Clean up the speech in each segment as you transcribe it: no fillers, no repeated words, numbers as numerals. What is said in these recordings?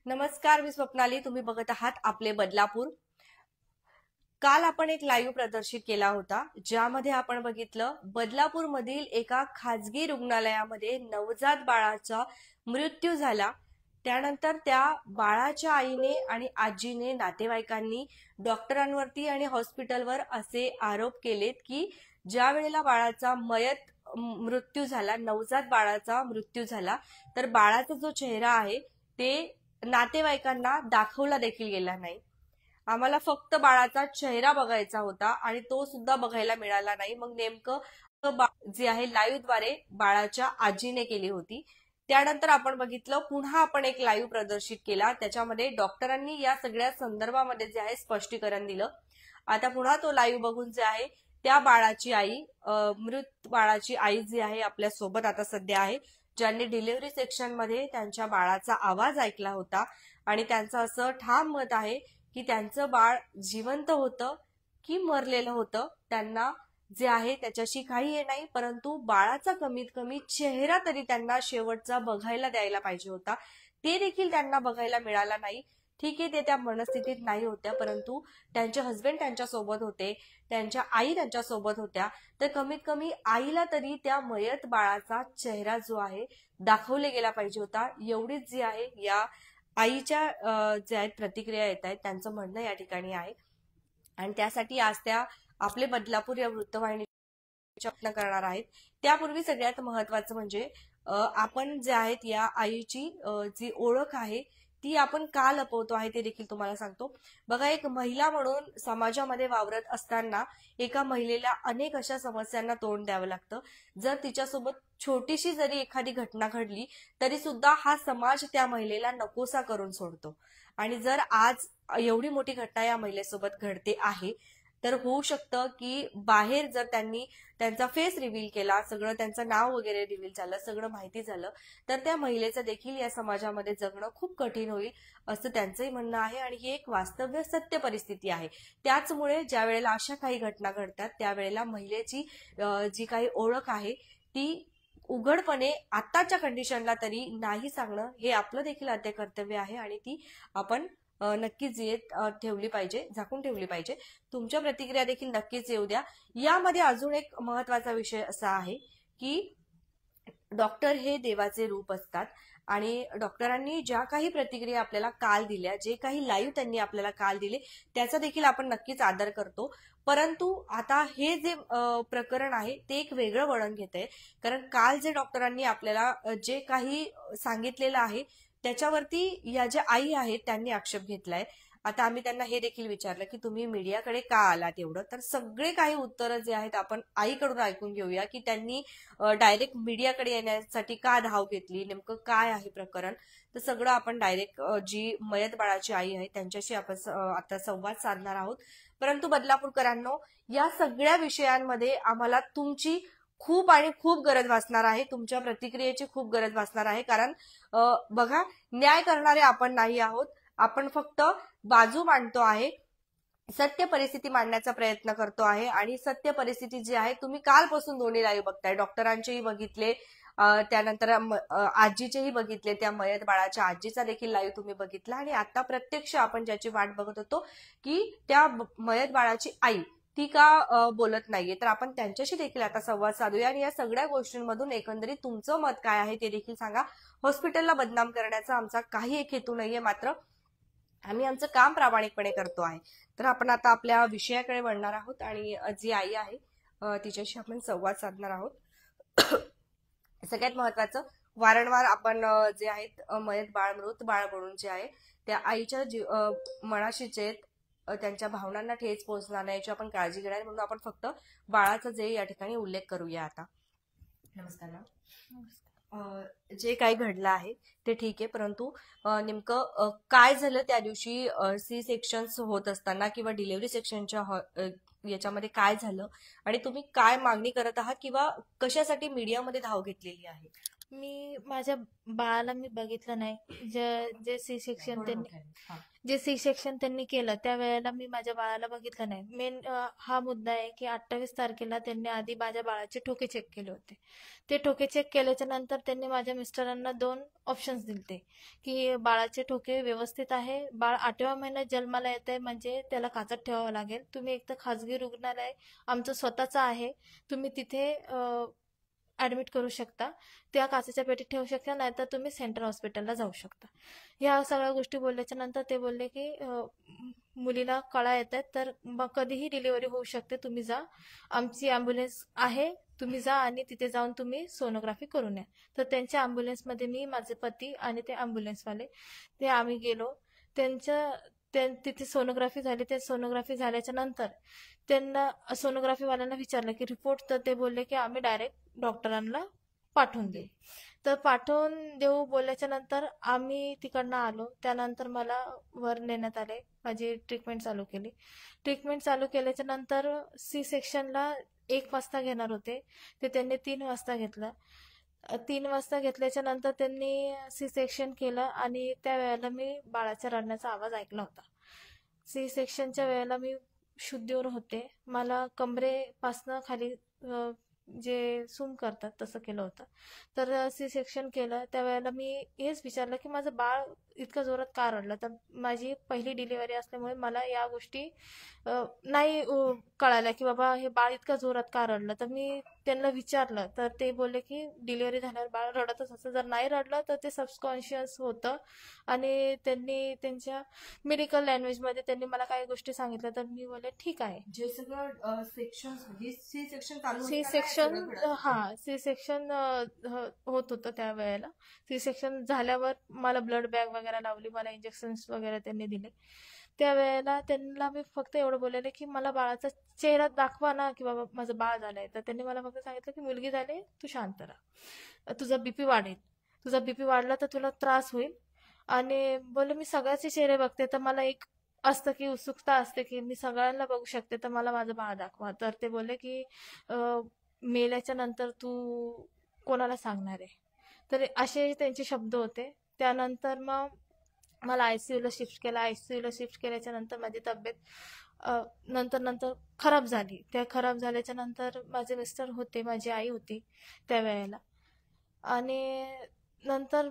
नमस्कार, मी स्वप्नाली. तुम्ही बघत आहात आपले बदलापूर. काल आपण एक लाईव्ह प्रदर्शित केला होता, ज्यामध्ये आपण बघितलं बदलापूर मधील एका खाजगी रुग्णालयामध्ये नवजात बाळाचा मृत्यू झाला. त्यानंतर त्या बाळाच्या आईने आणि आजीने, नातेवाईकांनी डॉक्टरांवरती आणि हॉस्पिटलवर असे आरोप केलेत की ज्या वेळेला बाळाचा मृत्यू झाला, नवजात बाळाचा मृत्यू झाला, तर बाळाचा जो चेहरा आहे ते नातेवाईकांना दाखवला देखील गेला नाही. आम्हाला फक्त बाळाचा चेहरा बघायचा होता आणि तो सुद्धा बघायला मिळाला नाही. मग नेमकं जे आहे लाईव्ह द्वारे बाळाच्या आजीने केली होती. त्यानंतर आपण बघितलं, पुन्हा आपण एक लाईव्ह प्रदर्शित केला, त्याच्यामध्ये डॉक्टरांनी या सगळ्या संदर्भामध्ये जे आहे स्पष्टीकरण दिलं. आता पुन्हा तो लाईव्ह बघून जे आहे त्या बाळाची आई, मृत बाळाची आई जी आहे आपल्या सोबत आता सध्या आहे, ज्यांनी डिलिव्हरी सेक्शन मध्ये त्यांच्या बाळाचा आवाज ऐकला होता आणि त्यांचं असं ठाम मत आहे की त्यांचं बाळ जिवंत होतं की मरलेलं होतं. त्यांना जे आहे त्याच्याशी काही हे नाही, परंतु बाळाचा कमीत कमी चेहरा तरी त्यांना शेवटचा बघायला द्यायला पाहिजे होता. ते देखील त्यांना बघायला मिळाला नाही. ठीक आहे, ते त्या मनस्थितीत नाही होत्या, परंतु त्यांचे हस्बंड त्यांच्या सोबत होते, त्यांच्या आई त्यांच्या सोबत होत्या, तर कमीत कमी आईला तरी त्या मयत बाळाचा चेहरा जो आहे दाखवले गेला पाहिजे होता. एवढीच जी आहे या आईच्या जे आहेत प्रतिक्रिया येत आहेत, त्यांचं म्हणणं या ठिकाणी आहे. आणि त्यासाठी आज त्या आपले बदलापूर या वृत्तवाहिनीचा प्रयत्न करणार आहेत. त्यापूर्वी सगळ्यात महत्वाचं म्हणजे आपण जे आहेत या आईची जी ओळख आहे ती आपण का लपवतो आहे ते देखील तुम्हाला सांगतो. बघा, एक महिला म्हणून समाजामध्ये वावरत असताना एका महिलेला अनेक अशा समस्यांना तोंड द्यावं लागतं. जर तिच्यासोबत छोटीशी जरी एखादी घटना घडली तरी सुद्धा हा समाज त्या महिलेला नकोसा करून सोडतो. आणि जर आज एवढी मोठी घटना या महिलेसोबत घडते आहे, तर होऊ शकतं की बाहेर जर त्यांनी त्यांचा फेस रिव्हील केला, सगळं त्यांचं नाव वगैरे रिव्हील झालं, सगळं माहिती झालं, तर त्या महिलेचं देखील या समाजामध्ये जगणं खूप कठीण होईल असं त्यांचंही म्हणणं आहे. आणि ही एक वास्तव्य सत्य परिस्थिती आहे. त्याचमुळे ज्या वेळेला अशा काही घटना घडतात त्यावेळेला महिलेची जी काही ओळख आहे ती उघडपणे आताच्या कंडिशनला तरी नाही सांगणं हे आपलं देखील आद्य कर्तव्य आहे आणि ती आपण नक्कीच ठेवली पाहिजे, झाकून ठेवली पाहिजे. तुमच्या प्रतिक्रिया देखील नक्कीच येऊ द्या. यामध्ये अजून एक महत्वाचा विषय असा आहे की डॉक्टर हे देवाचे रूप असतात आणि डॉक्टरांनी ज्या काही प्रतिक्रिया आपल्याला काल दिल्या, जे काही लाईव्ह त्यांनी आपल्याला काल दिले, त्याचा देखील आपण नक्कीच आदर करतो. परंतु आता हे जे प्रकरण आहे ते एक वेगळं वळण घेतंय. कारण काल जे डॉक्टरांनी आपल्याला जे काही सांगितलेलं आहे त्याच्यावरती या ज्या आई आहेत त्यांनी आक्षेप घेतलाय. आता आम्ही त्यांना हे देखील विचारलं की तुम्ही मीडियाकडे का आलात एवढं, तर सगळे काही उत्तरं जे आहेत आपण आईकडून ऐकून घेऊया की त्यांनी डायरेक्ट मीडियाकडे येण्यासाठी का धाव घेतली, नेमकं काय आहे प्रकरण. तर सगळं आपण डायरेक्ट जी मयत बाळाची आई आहे त्यांच्याशी आपण आता संवाद साधणार आहोत. परंतु बदलापूरकरांनो, या सगळ्या विषयांमध्ये आम्हाला तुमची खूप आणि खूप गरज भासणार आहे, तुमच्या प्रतिक्रियेची खूप गरज भासणार आहे. कारण बघा, न्याय करणारे आपण नाही आहोत, आपण फक्त बाजू मांडतो आहे, सत्य परिस्थिती मांडण्याचा प्रयत्न करतो आहे. आणि सत्य परिस्थिती जी आहे, तुम्ही कालपासून दोन्ही लाईव्ह बघताय, डॉक्टरांचेही बघितले, त्यानंतर आजीचेही बघितले, त्या मयत बाळाच्या आजीचा देखील लाईव्ह तुम्ही बघितला, आणि आता प्रत्यक्ष आपण ज्याची वाट बघत होतो की त्या मयत बाळाची आई ती का बोलत नाहीये, तर आपण त्यांच्याशी देखील आता संवाद साधूया. आणि या सगळ्या गोष्टींमधून एकंदरीत तुमचं मत काय आहे ते देखील सांगा. हॉस्पिटलला बदनाम करण्याचा आमचा काही एक हेतू नाहीये, मात्र आम्ही आमचं काम प्रामाणिकपणे करतो आहे. तर आपण आता आपल्या विषयाकडे वळणार आहोत आणि जी आई आहे तिच्याशी आपण संवाद साधणार आहोत. सगळ्यात महत्वाचं, वारंवार आपण जे आहेत मयत बाळ, मृत बाळ म्हणून जे आहे त्या आईच्या मनाशी जे त्यांच्या भावनांना ठेच पोहोचणार नाही याची आपण काळजी घेणार, म्हणून आपण फक्त बाळाचा जे या ठिकाणी उल्लेख करूया आता. नमस्कार मॅम. जे काही घडलं आहे ते ठीक आहे, परंतु नेमकं काय झालं त्या दिवशी सी सेक्शन्स होत असताना किंवा डिलिव्हरी सेक्शनच्या याच्यामध्ये काय झालं आणि तुम्ही काय मागणी करत आहात किंवा कशासाठी मीडियामध्ये धाव घेतलेली आहे? मी माझ्या बाळाला मी बघितलं नाही. जे सी सेक्शन त्यांनी हा. जे सी सेक्शन त्यांनी केलं त्यावेळेला मी माझ्या बाळाला बघितलं नाही. मेन हा मुद्दा आहे की 28 तारखेला त्यांनी आधी माझ्या बाळाचे ठोके चेक केले होते. ते ठोके चेक केल्याच्या नंतर त्यांनी माझ्या मिस्टरांना 2 ऑप्शन्स दिलते की बाळाचे ठोके व्यवस्थित आहे, बाळ 8व्या महिन्यात जन्माला येत आहे म्हणजे त्याला काचत ठेवावं लागेल, तुम्ही एक तर खाजगी रुग्णालय आमचं स्वतःचं आहे, तुम्ही तिथे ऍडमिट करू शकता, त्या काचेच्या पेटीत ठेवू शकता, नाहीतर तुम्ही सेंट्रल हॉस्पिटलला जाऊ शकता. या सगळ्या गोष्टी बोलल्याच्या नंतर ते बोलले की मुलीला कळा येत आहेत तर मग कधीही डिलिव्हरी होऊ शकते, तुम्ही जा, आमची ॲम्ब्युलन्स आहे, तुम्ही जा आणि तिथे जाऊन तुम्ही सोनोग्राफी करून या. तर त्यांच्या ॲम्ब्युलन्समध्ये मी, माझे पती आणि ते ॲम्ब्युलन्सवाले ते आम्ही गेलो. तिथे सोनोग्राफी झाली. ते सोनोग्राफी झाल्याच्या नंतर त्यांना सोनोग्राफीवाल्यांना विचारलं की रिपोर्ट, तर ते बोलले की आम्ही डायरेक्ट डॉक्टरांना पाठवून देऊ. तर पाठवून देऊ बोलल्याच्या नंतर आम्ही तिकडनं आलो. त्यानंतर मला वर नेण्यात आले, माझी ट्रीटमेंट चालू केली. ट्रीटमेंट चालू केल्याच्या नंतर सी सेक्शनला 1 वाजता घेणार होते, ते त्यांनी 3 वाजता घेतलं. 3 वाजता घेतल्याच्या नंतर त्यांनी सी सेक्शन केलं आणि त्या वेळेला मी बाळाच्या रडण्याचा आवाज ऐकला होता. सी सेक्शनच्या वेळेला मी शुद्धीवर होते. मला कमरेपासनं खाली जे सूम करतात तसं केलं होतं. तर सी सेक्शन केलं त्यावेळेला मी हेच विचारलं की माझं बाळ इतकं जोरात का रडलं. तर माझी पहिली डिलिव्हरी असल्यामुळे मला या गोष्टी नाही कळाल्या की बाबा हे बाळ इतकं जोरात का रडलं. तर मी त्यांना विचारलं तर ते बोलले की डिलिव्हरी झाल्यावर बाळ रडतच असतं, जर नाही रडलं तर ते सबकॉन्शियस होतं. आणि त्यांनी त्यांच्या मेडिकल लँग्वेजमध्ये त्यांनी मला काही गोष्टी सांगितल्या. तर मी बोलले ठीक आहे. जे सगळं सेक्शन सी सेक्शन चालू सी असताना सेक्शन सगळं घडत होतं. हा सी सेक्शन होत होतं त्यावेळेला. सी सेक्शन झाल्यावर मला ब्लड बॅग वगैरे लावली, मला इंजेक्शन्स वगैरे त्यांनी दिले. त्यावेळेला त्यांना मी फक्त एवढं बोललेले की मला बाळाचा चेहरा दाखवा ना की बाबा माझं बाळ झालंय. तर त्यांनी मला फक्त सांगितलं की मुलगी झाली, तू शांत राहा, तुझा बीपी वाढेल, तुझा बीपी वाढला तर तुला त्रास होईल. आणि बोलले मी सगळ्याचे चेहरे बघते तर मला एक असतं की उत्सुकता असते की मी सगळ्यांना बघू शकते, तर मला माझं बाळ दाखवा. तर ते बोलले की मेल्याच्या नंतर तू कोणाला सांगणार आहे. तर असे त्यांचे शब्द होते. त्यानंतर मग मला आयसीयूला शिफ्ट केलं. आयसीयूला शिफ्ट केल्याच्या नंतर माझी तब्येत नंतर खराब झाली. त्या खराब झाल्याच्या नंतर माझे मिस्टर होते, माझी आई होती त्यावेळेला. आणि नंतर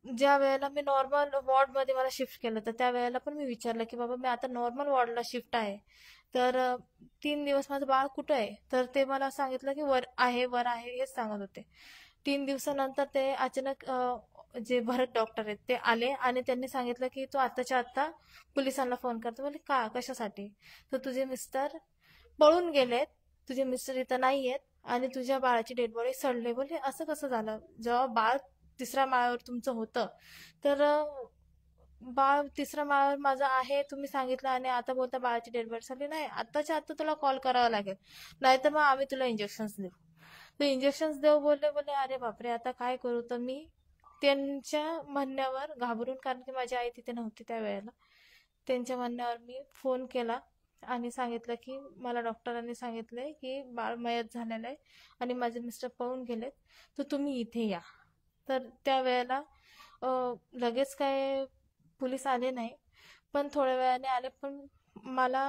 ज्या वेळेला मी नॉर्मल वॉर्डमध्ये मला शिफ्ट केलं तर त्यावेळेला पण मी विचारलं की बाबा मी आता नॉर्मल वॉर्डला शिफ्ट आहे, तर 3 दिवस माझं बाळ कुठं आहे. तर ते मला सांगितलं की वर आहे, वर आहे, हेच सांगत होते. 3 दिवसानंतर ते अचानक जे भरत डॉक्टर आहेत ते आले आणि त्यांनी सांगितलं की तू आत्ताच्या आत्ता पोलिसांना फोन करतो. बोलले का, कशासाठी. तर तुझे मिस्टर पळून गेलेत, तुझे मिस्टर इथं नाही आहेत आणि तुझ्या बाळाची डेड बॉडी सडले. बोलले असं कसं झालं, जेव्हा बाळ 3ऱ्या माळ्यावर तुमचं होतं तर बाळ 3ऱ्या माळ्यावर माझं आहे तुम्ही सांगितलं आणि आता बोलता बाळाची डेड बॉडी सडली. नाही, आत्ताच्या आत्ता तुला कॉल करावा लागेल, नाहीतर मग आम्ही तुला इंजेक्शन्स देऊ. तर इंजेक्शन्स देऊ बोलले. बोलले अरे बापरे, आता काय करू. तर मी त्यांच्या म्हणण्यावर घाबरून, कारण की माझी आई तिथे नव्हती त्यावेळेला, त्यांच्या म्हणण्यावर मी फोन केला आणि सांगितलं की मला डॉक्टरांनी सांगितलंय की बाळ मयत झालेलं आहे आणि माझे मिस्टर पळून गेलेत, तर तुम्ही इथे या. तर त्यावेळेला लगेच काय पोलीस आले नाही, पण थोड्या वेळाने आले. पण मला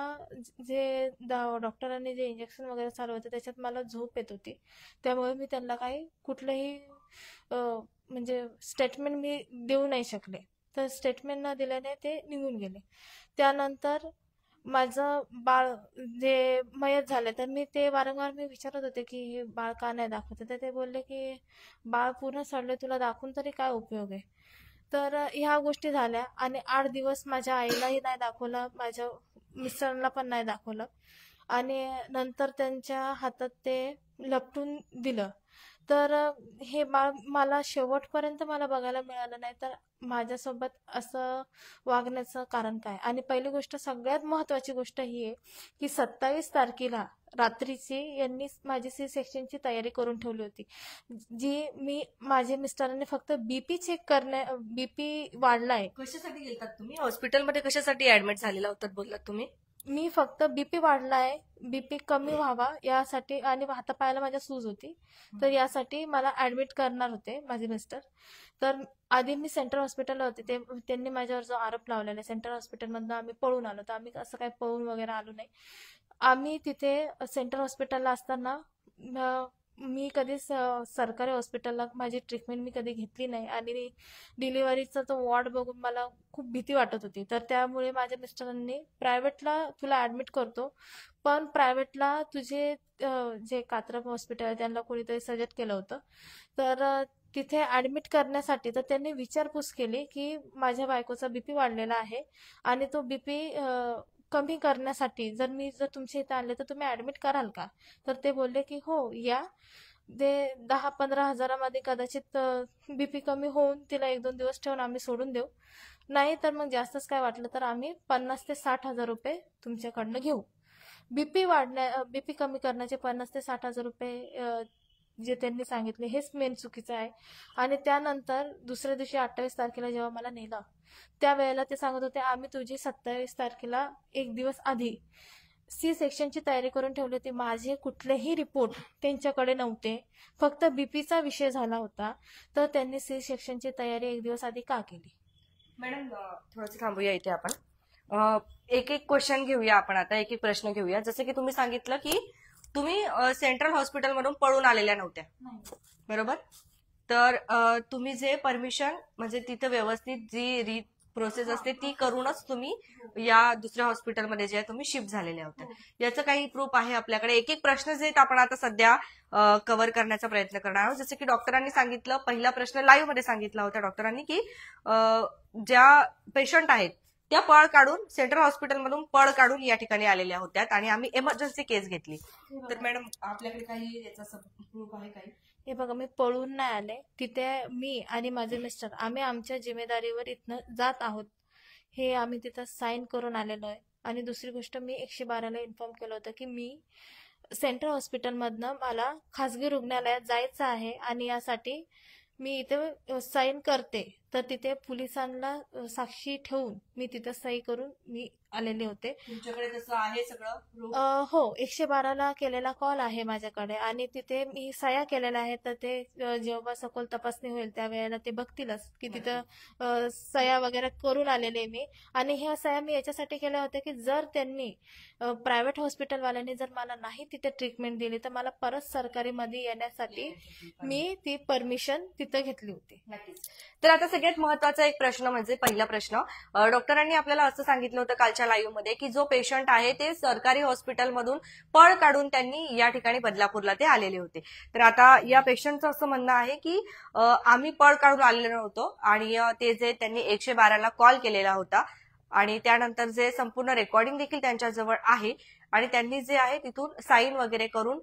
जे डॉक्टरांनी जे इंजेक्शन वगैरे चालू होते त्याच्यात मला झोप येत होती, त्यामुळे मी त्यांना काही कुठलंही म्हणजे स्टेटमेंट मी देऊ नाही शकले. तर स्टेटमेंट न दिल्याने ते निघून गेले. त्यानंतर माझं बाळ जे मयत झाले तर मी ते वारंवार मी विचारत होते की बाळ का नाही दाखवते. तर ते बोलले की बाळ पूर्ण सडले, तुला दाखवून तरी काय उपयोग आहे. तर ह्या गोष्टी झाल्या आणि 8 दिवस माझ्या आईलाही नाही दाखवलं, माझ्या मिस्टरांना पण नाही दाखवलं आणि नंतर त्यांच्या हातात ते लपटून दिलं. तर हे बाळ मला शेवटपर्यंत मला बघायला मिळालं नाही, तर माझ्यासोबत असं वागण्याचं कारण काय. आणि पहिली गोष्ट, सगळ्यात महत्त्वाची गोष्ट ही आहे की 27 तारखेला रात्रीची यांनी माझी सी सेक्शनची तयारी करून ठेवली होती, जी मी माझ्या मिस्टरांनी फक्त बीपी चेक बीपी वाढलाय. कशासाठी गेलतात तुम्ही हॉस्पिटलमध्ये, कशासाठी ऍडमिट झालेला होतात बोललात तुम्ही. मी फक्त बीपी वाढलाय, बीपी कमी व्हावा यासाठी, आणि हातापायाला माझ्या सूज होती, तर यासाठी मला ऍडमिट करणार होते माझे मिस्टर. तर आधी मी सेंट्रल हॉस्पिटलला होते, त्यांनी माझ्यावर जो आरोप लावलेला आहे, सेंट्रल हॉस्पिटलमधनं आम्ही पळून आलो, तर आम्ही असं काही पळून वगैरे आलो नाही. आम्ही तिथे सेंट्रल हॉस्पिटलला असताना मी कधीच सरकारी हॉस्पिटलला माझी ट्रीटमेंट मी कधी घेतली नाही, आणि डिलिव्हरीचा तो वॉर्ड बघून मला खूप भीती वाटत होती. तर त्यामुळे माझ्या मिस्टरांनी प्रायव्हेटला तुला ऍडमिट करतो, पण प्रायव्हेटला तुझे जे कात्रप हॉस्पिटल आहे त्यांना कोणीतरी सजेस्ट केलं होतं. तर तिथे ऍडमिट करण्यासाठी तर त्यांनी विचारपूस केली की माझ्या बायकोचा बीपी वाढलेला आहे, आणि तो बीपी कमी करण्यासाठी जर तुमच्या इथे आले तर तुम्ही ऍडमिट कराल का? तर ते बोलले की हो या, ते 10-15 हजारामध्ये कदाचित बीपी कमी होऊन तिला 1-2 दिवस ठेवून आम्ही सोडून देऊ, नाही तर मग जास्तच काय वाटलं तर आम्ही 50 ते 60 हजार रुपये तुमच्याकडनं घेऊ. बीपी कमी करण्याचे 50 ते 60 हजार रुपये जे त्यांनी सांगितले हेच मेन चुकीचं आहे. आणि त्यानंतर दुसऱ्या दिवशी 28 तारखेला जेव्हा मला नेलं, त्यावेळेला ते सांगत होते आम्ही तुझी 27 तारखेला एक दिवस आधी सी सेक्शनची तयारी करून ठेवली होती. माझे कुठलेही रिपोर्ट त्यांच्याकडे नव्हते, फक्त बीपीचा विषय झाला होता, तर त्यांनी सी सेक्शनची तयारी एक दिवस आधी का केली? मॅडम थोडंसं थांबूया इथे आपण. एक एक क्वेश्चन घेऊया आपण आता, एक एक प्रश्न घेऊया. जसं की तुम्ही सांगितलं की तुम्ही सेंट्रल हॉस्पिटलमधून पळून आलेल्या नव्हत्या, बरोबर? तर तुम्ही जे परमिशन म्हणजे तिथं व्यवस्थित जी प्रोसेस असते ती करूनच तुम्ही या दुसऱ्या हॉस्पिटलमध्ये जे तुम्ही शिफ्ट झालेल्या होत्या, याचं काही प्रूफ आहे आपल्याकडे? एक एक प्रश्न जे आपण आता सध्या कव्हर करण्याचा प्रयत्न करणार आहोत. जसं की डॉक्टरांनी सांगितलं, पहिला प्रश्न लाईव्ह मध्ये सांगितला होता डॉक्टरांनी की ज्या पेशंट आहेत त्या पळ काढून सेंट्रल हॉस्पिटलमधून पळ काढून या ठिकाणी आलेल्या होत्या आणि आम्ही इमर्जन्सी केस घेतली. तर मॅडम आपल्याकडे काही याचा प्रूफ आहे काही? हे बघा, मी पळून नाही आले, तिथे मी आणि माझे मिस्टर आम्ही आमच्या जिम्मेदारीवर इथनं जात आहोत हे आम्ही तिथं साईन करून आलेलो आहे. आणि दुसरी गोष्ट, मी 112ला इन्फॉर्म केलं होतं की मी सेंट्रल हॉस्पिटलमधनं मला खासगी रुग्णालयात जायचं आहे आणि यासाठी मी इथे साईन करते, तर तिथे पोलिसांना साक्षी ठेवून मी तिथे सही करून मी आलेले होते. तुमच्याकडे तसं आहे सगळं proof? हो, 112ला केलेला कॉल आहे माझ्याकडे, आणि तिथे मी सह्या केलेल्या आहेत. तर ते जेव्हा सखोल तपासणी होईल त्यावेळेला ते बघतीलच की तिथं सह्या वगैरे करून आलेले मी. आणि ह्या सह्या मी याच्यासाठी केल्या होत्या की जर त्यांनी प्रायव्हेट हॉस्पिटलवाल्यांनी जर मला नाही तिथे ट्रीटमेंट दिली तर मला परत सरकारी मध्ये येण्यासाठी मी ती परमिशन तिथं घेतली होती. नक्कीच. तर आता सगळ्यात महत्वाचा एक प्रश्न म्हणजे पहिला प्रश्न, डॉक्टरांनी आपल्याला असं सांगितलं होतं कालच्या लाईव्ह मध्ये की जो पेशंट आहे ते सरकारी हॉस्पिटलमधून पळ काढून त्यांनी या ठिकाणी बदलापूरला ते आलेले होते. तर आता या पेशंटचं असं म्हणणं आहे की आम्ही पळ काढून आलेलो नव्हतो, आणि ते जे त्यांनी 112ला कॉल केलेला होता आणि त्यानंतर जे संपूर्ण रेकॉर्डिंग देखील त्यांच्याजवळ आहे, आणि त्यांनी जे आहे तिथून साईन वगैरे करून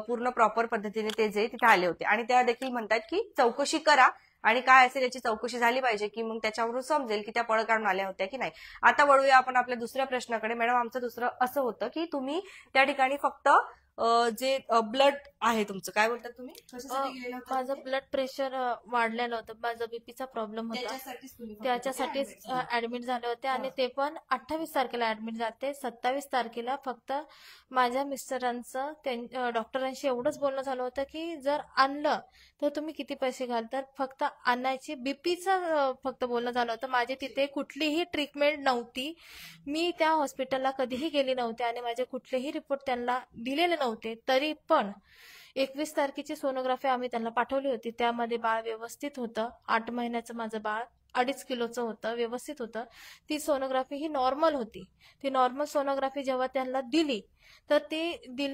पूर्ण प्रॉपर पद्धतीने ते जे तिथे आले होते. आणि त्या देखील म्हणतात की चौकशी करा आणि काय असेल याची चौकशी झाली पाहिजे की मग त्याच्यावरून समजेल की त्या पळ काढून आल्या होत्या की नाही. आता वळूया आपण आपल्या दुसऱ्या प्रश्नाकडे. मॅडम, आमचं दुसरं असं होतं की तुम्ही त्या ठिकाणी फक्त जे ब्लड आहे तुमचं, काय बोलतात तुम्ही, कशासाठी गेलेला होता? माझं ब्लड प्रेशर वाढलेलं होतं, माझा बीपीचा प्रॉब्लेम होता, त्याच्यासाठीच ऍडमिट झाले होते. आणि ते पण 28 तारखेला ऍडमिट झाले. 27 तारखेला फक्त माझ्या मिस्टरांचं डॉक्टरांशी एवढंच बोलणं झालं होतं की जर आणलं तर तुम्ही किती पैसे घाल, तर फक्त आणायची बीपीचं फक्त बोलणं झालं होतं. माझी तिथे कुठलीही ट्रीटमेंट नव्हती, मी त्या हॉस्पिटलला कधीही गेली नव्हते आणि माझे कुठलेही रिपोर्ट त्यांना दिलेले नव्हते. तरी पण 21 तारखेची सोनोग्राफी आम्ही त्यांना पाठवली होती, त्यामध्ये बाळ व्यवस्थित होतं. 8 महिन्याचं माझं बाळ 2.5 किलोचं होतं, व्यवस्थित होतं. ती सोनोग्राफी ही नॉर्मल होती. ती नॉर्मल सोनोग्राफी जेव्हा त्यांना दिली तर ती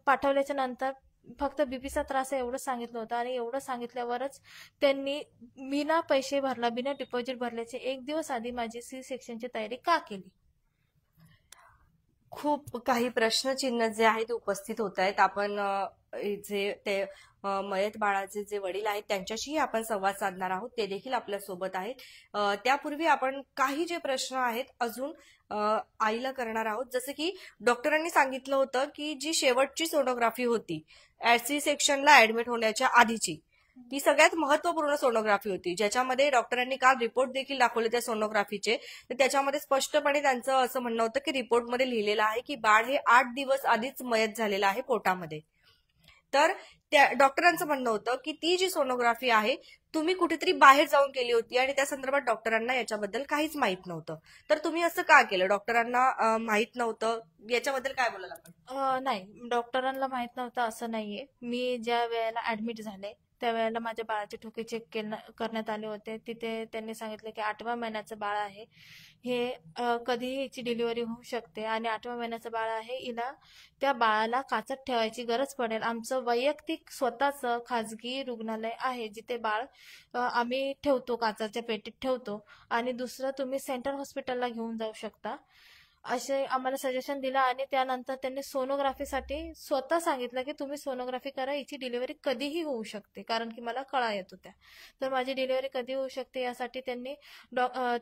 पाठवल्याच्या नंतर फक्त बीपीचा त्रास आहे एवढं सांगितलं होतं. आणि एवढं सांगितल्यावरच त्यांनी बिना पैसे भरला, बिना डिपॉझिट भरल्याचे एक दिवस आधी माझी सी सेक्शनची तयारी का केली? खूप काही प्रश्नचिन्ह जे आहेत ते उपस्थित होत आहेत. आपण जे ते मयत बाळाचे जे वडील आहेत त्यांच्याशीही आपण संवाद साधणार आहोत, ते देखील आपल्या सोबत आहेत. त्यापूर्वी आपण काही जे प्रश्न आहेत अजून आईला करणार आहोत. जसं की डॉक्टरांनी सांगितलं होतं की जी शेवटची सोनोग्राफी होती सी सेक्शनला ऍडमिट होण्याच्या आधीची, ती सगळ्यात महत्वपूर्ण सोनोग्राफी होती, ज्याच्यामध्ये डॉक्टरांनी काल रिपोर्ट देखील दाखवले त्या सोनोग्राफीचे. तर त्याच्यामध्ये स्पष्टपणे त्यांचं असं म्हणणं होतं की रिपोर्टमध्ये लिहिलेलं आहे की बाळ हे 8 दिवस आधीच मयत झालेलं आहे पोटामध्ये. तर त्या डॉक्टरांचं म्हणणं होतं की ती जी सोनोग्राफी आहे तुम्ही कुठेतरी बाहेर जाऊन केली होती आणि त्या संदर्भात डॉक्टरांना याच्याबद्दल काहीच माहित नव्हतं. तर तुम्ही असं का केलं? डॉक्टरांना माहित नव्हतं, याच्याबद्दल काय बोलाल आपण? नाही, डॉक्टरांना माहित नव्हतं असं नाहीये. मी ज्या वेळेला ऍडमिट झाले त्यावेळेला माझ्या बाळाचे ठोके चेक करण्यात आले होते. तिथे त्यांनी सांगितलं की 8व्या महिन्याचं बाळ आहे, हे कधीही हिची डिलिव्हरी होऊ शकते आणि 8व्या महिन्याचं बाळ आहे, हिला त्या बाळाला काचत ठेवायची गरज पडेल. आमचं वैयक्तिक स्वतःचं खाजगी रुग्णालय आहे जिथे बाळ आम्ही ठेवतो, काचाच्या पेटीत ठेवतो आणि दुसरं तुम्ही सेंट्रल हॉस्पिटलला घेऊन जाऊ शकता असे आम्हाला सजेशन दिलं. आणि त्यानंतर त्यांनी सोनोग्राफीसाठी स्वतः सांगितलं की तुम्ही सोनोग्राफी करा, हिची डिलिव्हरी कधीही होऊ शकते, कारण की मला कळा येत होत्या. तर माझी डिलिव्हरी कधी होऊ शकते यासाठी त्यांनी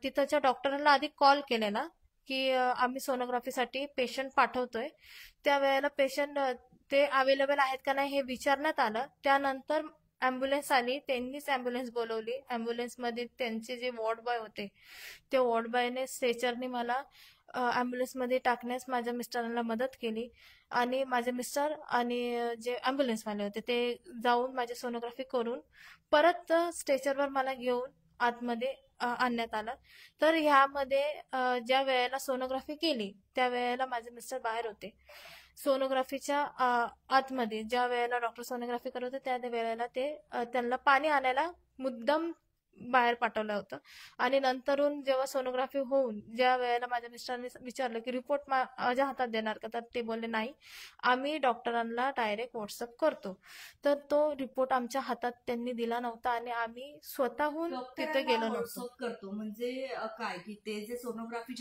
तिथच्या डॉक्टरांना आधी कॉल केलेला की आम्ही सोनोग्राफीसाठी पेशंट पाठवतोय. त्यावेळेला पेशंट ते अवेलेबल आहेत का नाही हे विचारण्यात आलं. त्यानंतर ॲम्ब्युलन्स आली, त्यांनीच ॲम्ब्युलन्स बोलवली. ॲम्ब्युलन्समध्ये त्यांचे जे वॉर्ड बॉय होते त्या वॉर्ड बॉयने स्ट्रेचरने मला ॲम्ब्युलन्समध्ये टाकण्यास माझ्या मिस्टरांना मदत केली आणि माझे मिस्टर आणि जे ॲम्ब्युलन्सवाले होते ते जाऊन माझी सोनोग्राफी करून परत स्ट्रेचरवर मला घेऊन आतमध्ये आणण्यात आलं. तर ह्यामध्ये ज्या वेळेला सोनोग्राफी केली त्या वेळेला माझे मिस्टर बाहेर होते. सोनोग्राफीच्या आतमध्ये ज्या वेळेला डॉक्टर सोनोग्राफी करत होते त्या वेळेला ते त्यांना पाणी आणायला मुद्दाम बाहेर पाठवलं होतं. आणि नंतरून जेव्हा सोनोग्राफी होऊन ज्या वेळेला माझ्या मिस्टरांनी विचारलं की रिपोर्ट माझ्या हातात देणार का, तर ते बोलले नाही, आम्ही डॉक्टरांना डायरेक्ट व्हॉट्सअप करतो. तर तो रिपोर्ट आमच्या हातात त्यांनी दिला नव्हता आणि आम्ही स्वतःहून तिथे गेलो नव्हतो. करतो म्हणजे काय की ते जे सोनोग्राफी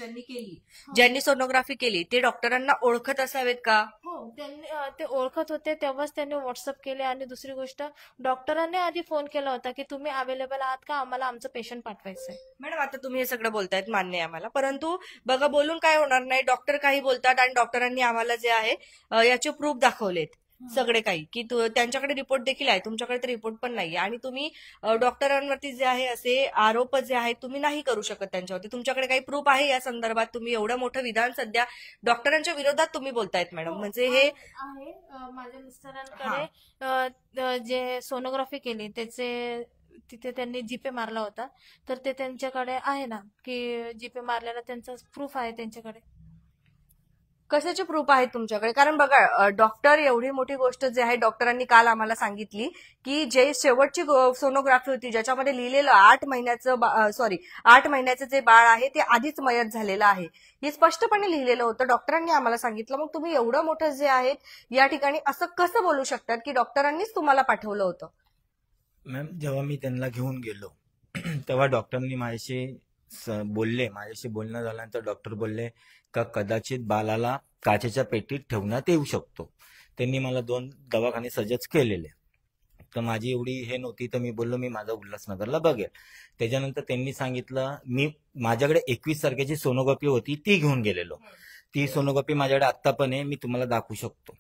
ज्यांनी सोनोग्राफी केली ते डॉक्टरांना ओळखत असावेत का? हो, त्यांनी ते ओळखत होते तेव्हाच त्यांनी व्हॉट्सअप केले. आणि दुसरी गोष्ट, डॉक्टरांनी आधी फोन केला होता की तुम्ही अवेलेबल आहात का, आम्हाला आमचं पेशंट पाठवायचंय. मॅडम आता तुम्ही हे सगळं बोलतायत, मान्य आहे आम्हाला, परंतु बघा बोलून काय होणार नाही. डॉक्टर काही बोलतात आणि डॉक्टरांनी आम्हाला जे आहे याचे प्रूफ दाखवलेत सगळे काही, की त्यांच्याकडे रिपोर्ट देखील आहे, तुमच्याकडे तर रिपोर्ट पण नाहीये. आणि तुम्ही डॉक्टरांवरती जे आहे असे आरोप जे आहेत तुम्ही नाही करू शकत त्यांच्यावरती. तुमच्याकडे काही प्रूफ आहे या संदर्भात? तुम्ही एवढं मोठं विधान सध्या डॉक्टरांच्या विरोधात तुम्ही बोलतायत मॅडम, म्हणजे हे आहे. माझ्या मिस्टरांकडे जे सोनोग्राफी केली त्याचे तिथे त्यांनी जीपे मारला होता, तर ते त्यांच्याकडे आहे ना, की जीपे मारलेला त्यांचा प्रूफ आहे त्यांच्याकडे. कशाचे प्रूफ आहेत तुमच्याकडे? कारण बघा डॉक्टर एवढी मोठी गोष्ट जे आहे डॉक्टरांनी काल आम्हाला सांगितली की जे शेवटची सोनोग्राफी होती ज्याच्यामध्ये लिहिलेलं 8 महिन्याचं जे बाळ आहे ते आधीच मयत झालेलं आहे, हे स्पष्टपणे लिहिलेलं होतं, डॉक्टरांनी आम्हाला सांगितलं. मग तुम्ही एवढं मोठं जे आहे या ठिकाणी असं कसं बोलू शकतात की डॉक्टरांनीच तुम्हाला पाठवलं होतं? मॅम, जेव्हा मी त्यांना घेऊन गेलो तेव्हा डॉक्टरांनी माझ्याशी बोलणं झाल्यानंतर डॉक्टर बोलले का कदाचित बाळाला काचेच्या पेटीत ठेवण्यात येऊ शकतो. त्यांनी मला 2 दवाखाने सजेस्ट केलेले. तर माझी एवढी हे नव्हती, तर मी बोललो मी माझा उल्हासनगरला बघेल. त्याच्यानंतर त्यांनी सांगितलं, माझ्याकडे 21 तारखेची सोनोग्राफी होती ती घेऊन गेलेलो. ती सोनोग्राफी माझ्याकडे आत्ता पण आहे, मी तुम्हाला दाखवू शकतो.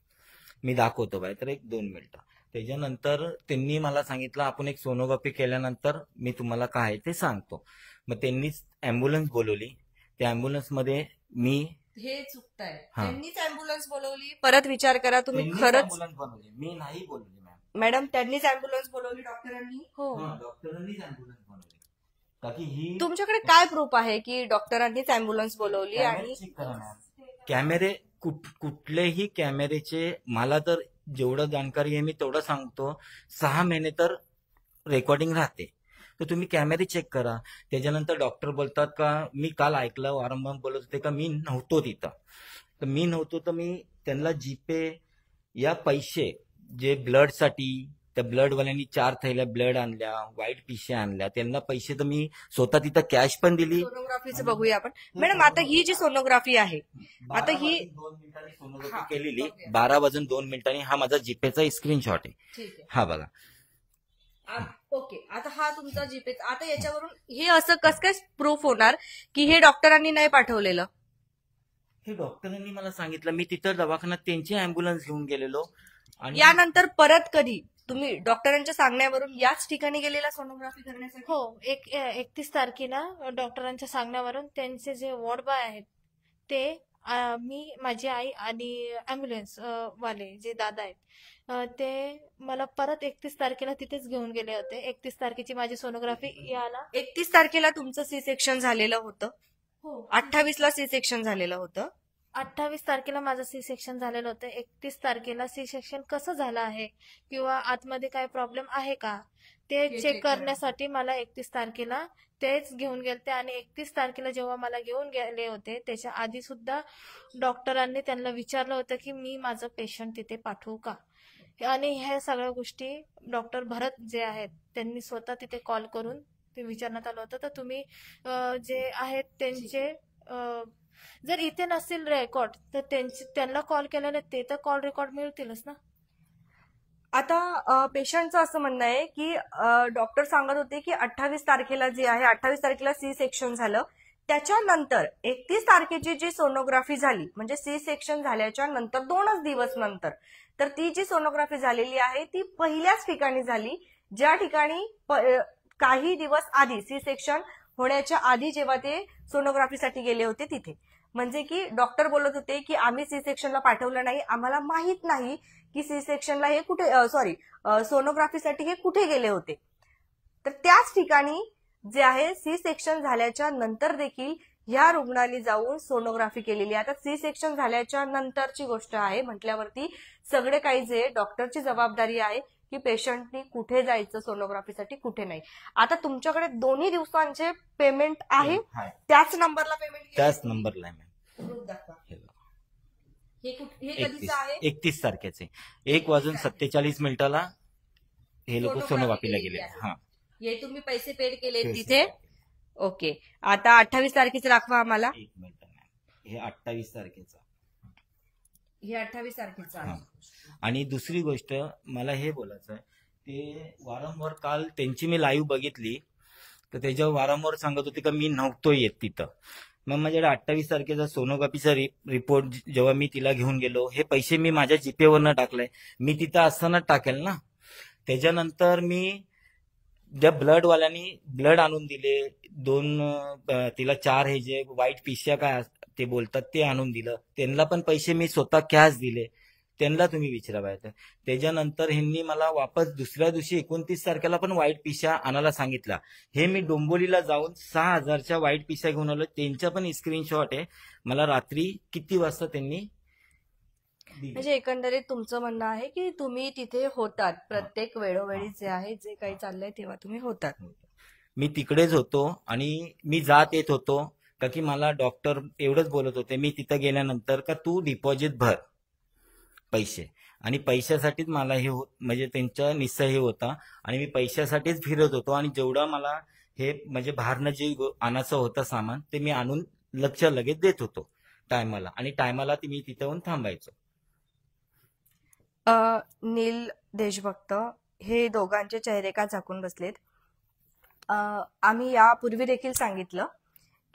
मी दाखवतो बाय, तर 1-2 मिनिटं. त्याच्यानंतर त्यांनी मला सांगितलं आपण एक सोनोग्राफी केल्यानंतर मी तुम्हाला काय ते सांगतो. मग त्यांनीच ॲम्ब्युलन्स बोलवली. त्या ॲम्ब्युलन्समध्ये मी हे चुकताय, त्यांनीच अँब्युलन्स बोलवली. परत विचार करा तुम्ही खरंच ॲम्ब्युलन्स बनवली, मी नाही बोलली मॅडम, त्यांनीच अँब्युलन्स बोलवली डॉक्टरांनी? हो, डॉक्टरांनीच ॲम्ब्युलन्स बनवली. बाकी ही तुमच्याकडे काय प्रूफ आहे की डॉक्टरांनीच अँब्युलन्स बोलवली? आणि कॅमेरे कुठलेही कॅमेरेचे मला तर जेवढं जाणकारी आहे मी तेवढं सांगतो, 6 महिने तर रेकॉर्डिंग राहते. तर तुम्ही कॅमेरे चेक करा. त्याच्यानंतर डॉक्टर बोलतात का, मी काल ऐकलं वारंवार बोलत होते का मी नव्हतो तिथं. तर मी नव्हतो तर मी त्यांना जीपे या पैसे जे ब्लडसाठी, त्या ब्लडवाल्यांनी 4 थैल्या ब्लड आणल्या, व्हाईट पिशव्या आणल्या, त्यांना पैसे तर मी स्वतः तिथं कॅश पण दिली. सोनोग्राफीचं बघूया आपण. मॅडम आता ही जी सोनोग्राफी आहे, आता ही 2 मिनिटांनी सोनोग्राफी केलेली, 12 वाजून 2 मिनिटांनी. हा माझा जीपेचा स्क्रीनशॉट आहे. ठीक आहे, हा बघा. ओके. आता हा तुमचा जीपे, आता याच्यावरून हे असं कसं काय प्रूफ होणार की हे डॉक्टरांनी नाही पाठवलेलं? हे डॉक्टरांनी मला सांगितलं, मी तिथं दवाखान्यात त्यांची ॲम्ब्युलन्स घेऊन गेलेलो. आणि यानंतर परत कधी तुम्ही डॉक्टरांच्या सांगण्यावरून याच ठिकाणी गेलेला सोनोग्राफी करण्यासाठी? हो, 31 तारखेला डॉक्टरांच्या सांगण्यावरून त्यांचे जे वॉर्ड बॉय आहेत ते मी, माझी आई आणि ॲम्ब्युलन्स वाले जे दादा आहेत ते मला परत 31 तारखेला तिथेच घेऊन गेले होते. 31 तारखेची माझी सोनोग्राफी याला 31 तारखेला तुमचं सी सेक्शन झालेलं होतं, हो 28ला सी सेक्शन झालेलं होतं. 28 तारखेला माझं सी सेक्शन झालेलं होतं. 31 तारखेला सी सेक्शन कसं झालं आहे किंवा आतमध्ये काय प्रॉब्लेम आहे का ते हे चेक check करण्यासाठी मला 31 तारखेला तेच घेऊन गेलते. आणि 31 तारखेला जेव्हा मला घेऊन गेले होते त्याच्या आधी सुद्धा डॉक्टरांनी त्यांना विचारलं होतं की मी माझं पेशंट तिथे पाठवू का. आणि ह्या सगळ्या गोष्टी डॉक्टर भरत जे आहेत त्यांनी स्वतः तिथे कॉल करून ते विचारण्यात आलं होतं. तर तुम्ही जे आहेत त्यांचे जर इथे नसतील रेकॉर्ड तर त्यांना कॉल केलेले ते तर कॉल रेकॉर्ड मिळतीलच ना. आता पेशंटचं असं म्हणणं आहे की डॉक्टर सांगत होते की 28 तारखेला जे आहे, 28 तारखेला सी सेक्शन झालं, त्याच्यानंतर 31 तारखेची जी सोनोग्राफी झाली, म्हणजे सी सेक्शन झाल्याच्या नंतर 2च दिवस नंतर, तर ती जी सोनोग्राफी झालेली आहे ती पहिल्याच ठिकाणी झाली, ज्या ठिकाणी काही दिवस आधी सी सेक्शन होण्याच्या आधी जेव्हा ते सोनोग्राफीसाठी गेले होते तिथे. म्हणजे की डॉक्टर बोलत होते की आम्ही सी सेक्शनला पाठवलं नाही, आम्हाला माहित नाही की सी सेक्शनला हे कुठे, सोनोग्राफीसाठी हे कुठे गेले होते. तर त्याच ठिकाणी जे आहे सी सेक्शन झाल्याच्या नंतर देखील ह्या रुग्णाने जाऊन सोनोग्राफी केलेली आहे. आता सी सेक्शन झाल्याच्या नंतरची गोष्ट आहे म्हटल्यावरती सगळे काही जे डॉक्टरची जबाबदारी आहे की पेशंटनी कुठे जायचं सोनोग्राफीसाठी, कुठे नाही. आता तुमच्याकडे दोन्ही दिवसांचे पेमेंट आहे, त्याच नंबरला पेमेंट? त्याच नंबरला आहे मॅम. प्रूफ दाखवा. हे 31 कधीचं आहे? 31 तारखेचे 1:47 हे लोक सोनोग्राफीला गेले. हा, हे तुम्ही पैसे पेड केले पैसे तिथे? ओके. आता 28 तारखेचं दाखवा आम्हाला. एक मिनिट मॅम, हे 28 तारखेचं. हे 28 तारखेचं हा. आहे. आणि दुसरी गोष्ट मला हे बोलायचं आहे, ते वारंवार काल त्यांची मी लाईव्ह बघितली तर त्याच्यावर वारंवार सांगत होते का मी नव्हतो येत तिथं. मग माझ्याकडे 28 तारखेचा सोनोग्राफीचा रिपोर्ट जेव्हा मी तिला घेऊन गेलो, हे पैसे मी माझ्या जीपेवरनं टाकलंय, मी तिथं असताना टाकेल ना. त्याच्यानंतर मी ज्या ब्लडवाल्यांनी ब्लड आणून दिले, 2 तिला 4 हे जे व्हाईट पिशव्या काय ते बोलतात ते आणून दिलं, त्यांना पण पैसे मी स्वतः कॅश दिले, त्यांना तुम्ही विचारा पाहिजे. त्याच्यानंतर ह्यांनी मला वापस दुसऱ्या दिवशी 29 तारखेला पण व्हाईट पिशा आणायला सांगितला. हे मी डोंबोलीला जाऊन 6,000च्या व्हाईट पिशा घेऊन आलो, त्यांच्या पण स्क्रीनशॉट आहे. मला रात्री किती वाजता त्यांनी दिले. म्हणजे एकंदरीत तुमचं म्हणणं आहे की तुम्ही तिथे होतात, प्रत्येक वेळोवेळी जे आहे जे काही चाललंय तेव्हा तुम्ही होतात. मी तिकडेच होतो आणि मी जात येत होतो, का की मला डॉक्टर एवढंच बोलत होते मी तिथं गेल्यानंतर का तू डिपॉझिट भर पैसे, आणि पैशासाठीच मला हे म्हणजे त्यांचा निश्चय हे होता आणि मी पैशासाठीच फिरत होतो. आणि जेवढा मला हे म्हणजे बाहेरनं जे आणायचं होतं सामान ते मी आणून लक्ष लगेच देत होतो टायमाला, आणि टायमाला मी तिथे येऊन थांबायचो. नील देशभक्त हे दोघांचे चेहरे का झाकून बसलेत? आम्ही यापूर्वी देखील सांगितलं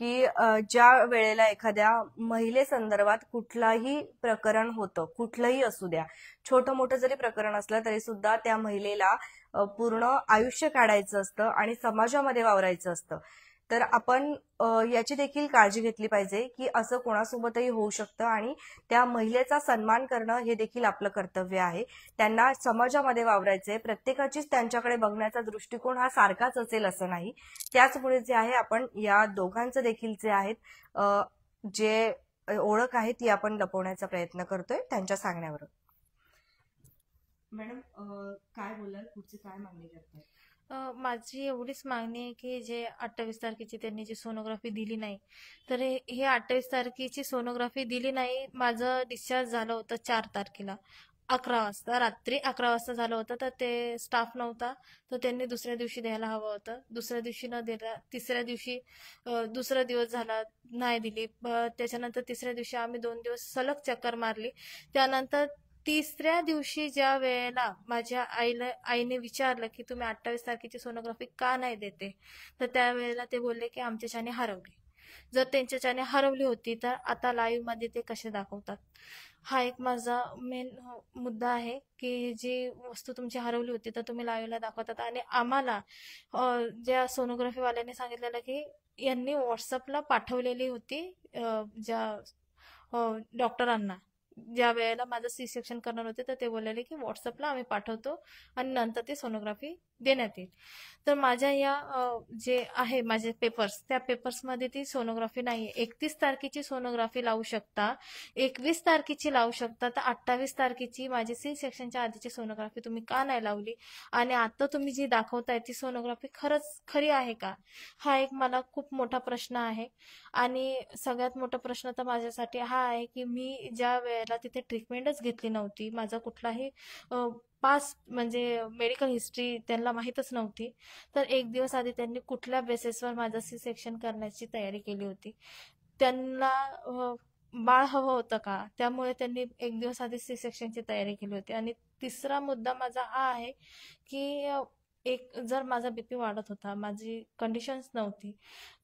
की ज्या वेळेला एखाद्या महिलेसंदर्भात कुठलाही प्रकरण होतं, कुठलंही असू द्या, छोटं मोठं जरी प्रकरण असलं तरी सुद्धा त्या महिलेला पूर्ण आयुष्य काढायचं असतं आणि समाजामध्ये वावरायचं असतं. तर आपण याची देखील काळजी घेतली पाहिजे की असं कोणासोबतही होऊ शकतं आणि त्या महिलेचा सन्मान करणं हे देखील आपलं कर्तव्य आहे. त्यांना समाजामध्ये वावरायचंय, प्रत्येकाचीच त्यांच्याकडे बघण्याचा दृष्टिकोन हा सारखाच असेल असं नाही. त्याचमुळे जे आहे आपण या दोघांचं देखील जे आहेत जे ओळख आहे ती आपण लपवण्याचा प्रयत्न करतोय त्यांच्या सांगण्यावरून. मॅडम काय बोलाल, पुढची काय मागणी करताय? माझी एवढीच मागणी आहे की जे 28 तारखेची त्यांनी जी सोनोग्राफी दिली नाही, तर हे 28 तारखेची सोनोग्राफी दिली नाही. माझं डिस्चार्ज झालं होतं 4 तारखेला 11 वाजता, रात्री 11 वाजता झालं होतं. तर ते स्टाफ नव्हता, तर त्यांनी दुसऱ्या दिवशी द्यायला हवं होतं. दुसऱ्या दिवशी न दिला, तिसऱ्या दिवशी दुसरा दिवस झाला नाही दिली. त्याच्यानंतर तिसऱ्या दिवशी आम्ही 2 दिवस सलग चक्कर मारली. त्यानंतर तिसऱ्या दिवशी ज्या वेळेला माझ्या आईने विचारलं की तुम्ही 28 तारखेची सोनोग्राफी का नाही देते, तर त्यावेळेला ते बोलले की आमच्याच्याने हरवली. जर त्यांच्याच्याने हरवली होती तर आता लाईव्ह मध्ये ते कसे दाखवतात. हा एक माझा मेन मुद्दा आहे की जी वस्तू तुमची हरवली होती तर तुम्ही लाईव्हला दाखवतात आणि आम्हाला ज्या सोनोग्राफीवाल्याने सांगितलेलं की यांनी व्हॉट्सअपला पाठवलेली होती ज्या डॉक्टरांना ज्या वेळेला माझं सी सेक्शन करणार होते तर ते बोललेले की व्हॉट्सअपला आम्ही पाठवतो आणि नंतर ती सोनोग्राफी देण्यात येईल. तर माझ्या या जे आहे माझे पेपर्स त्या पेपर्समध्ये ती सोनोग्राफी नाही. 31 तारखेची सोनोग्राफी लावू शकता, 21 तारखेची लावू शकता, तर 28 तारखेची माझी सी सेक्शनच्या आधीची सोनोग्राफी तुम्ही का नाही लावली आणि आता तुम्ही जी दाखवताय ती सोनोग्राफी खरंच खरी आहे का? हा एक मला खूप मोठा प्रश्न आहे. आणि सगळ्यात मोठा प्रश्न तर माझ्यासाठी हा आहे की मी ज्या वेळेला तिथे ट्रीटमेंटच घेतली नव्हती, माझा कुठलाही पास म्हणजे मेडिकल हिस्ट्री त्यांना माहीतच नव्हती, तर एक दिवस आधी त्यांनी कुठल्या बेसिसवर माझं सी सेक्शन करण्याची तयारी केली होती. त्यांना बाळ हवं होतं का, त्यामुळे त्यांनी एक दिवस आधी सी सेक्शनची तयारी केली होती. आणि तिसरा मुद्दा माझा हा आहे की एक जर माझा बीपी वाढत होता, माझी कंडिशन्स नव्हती,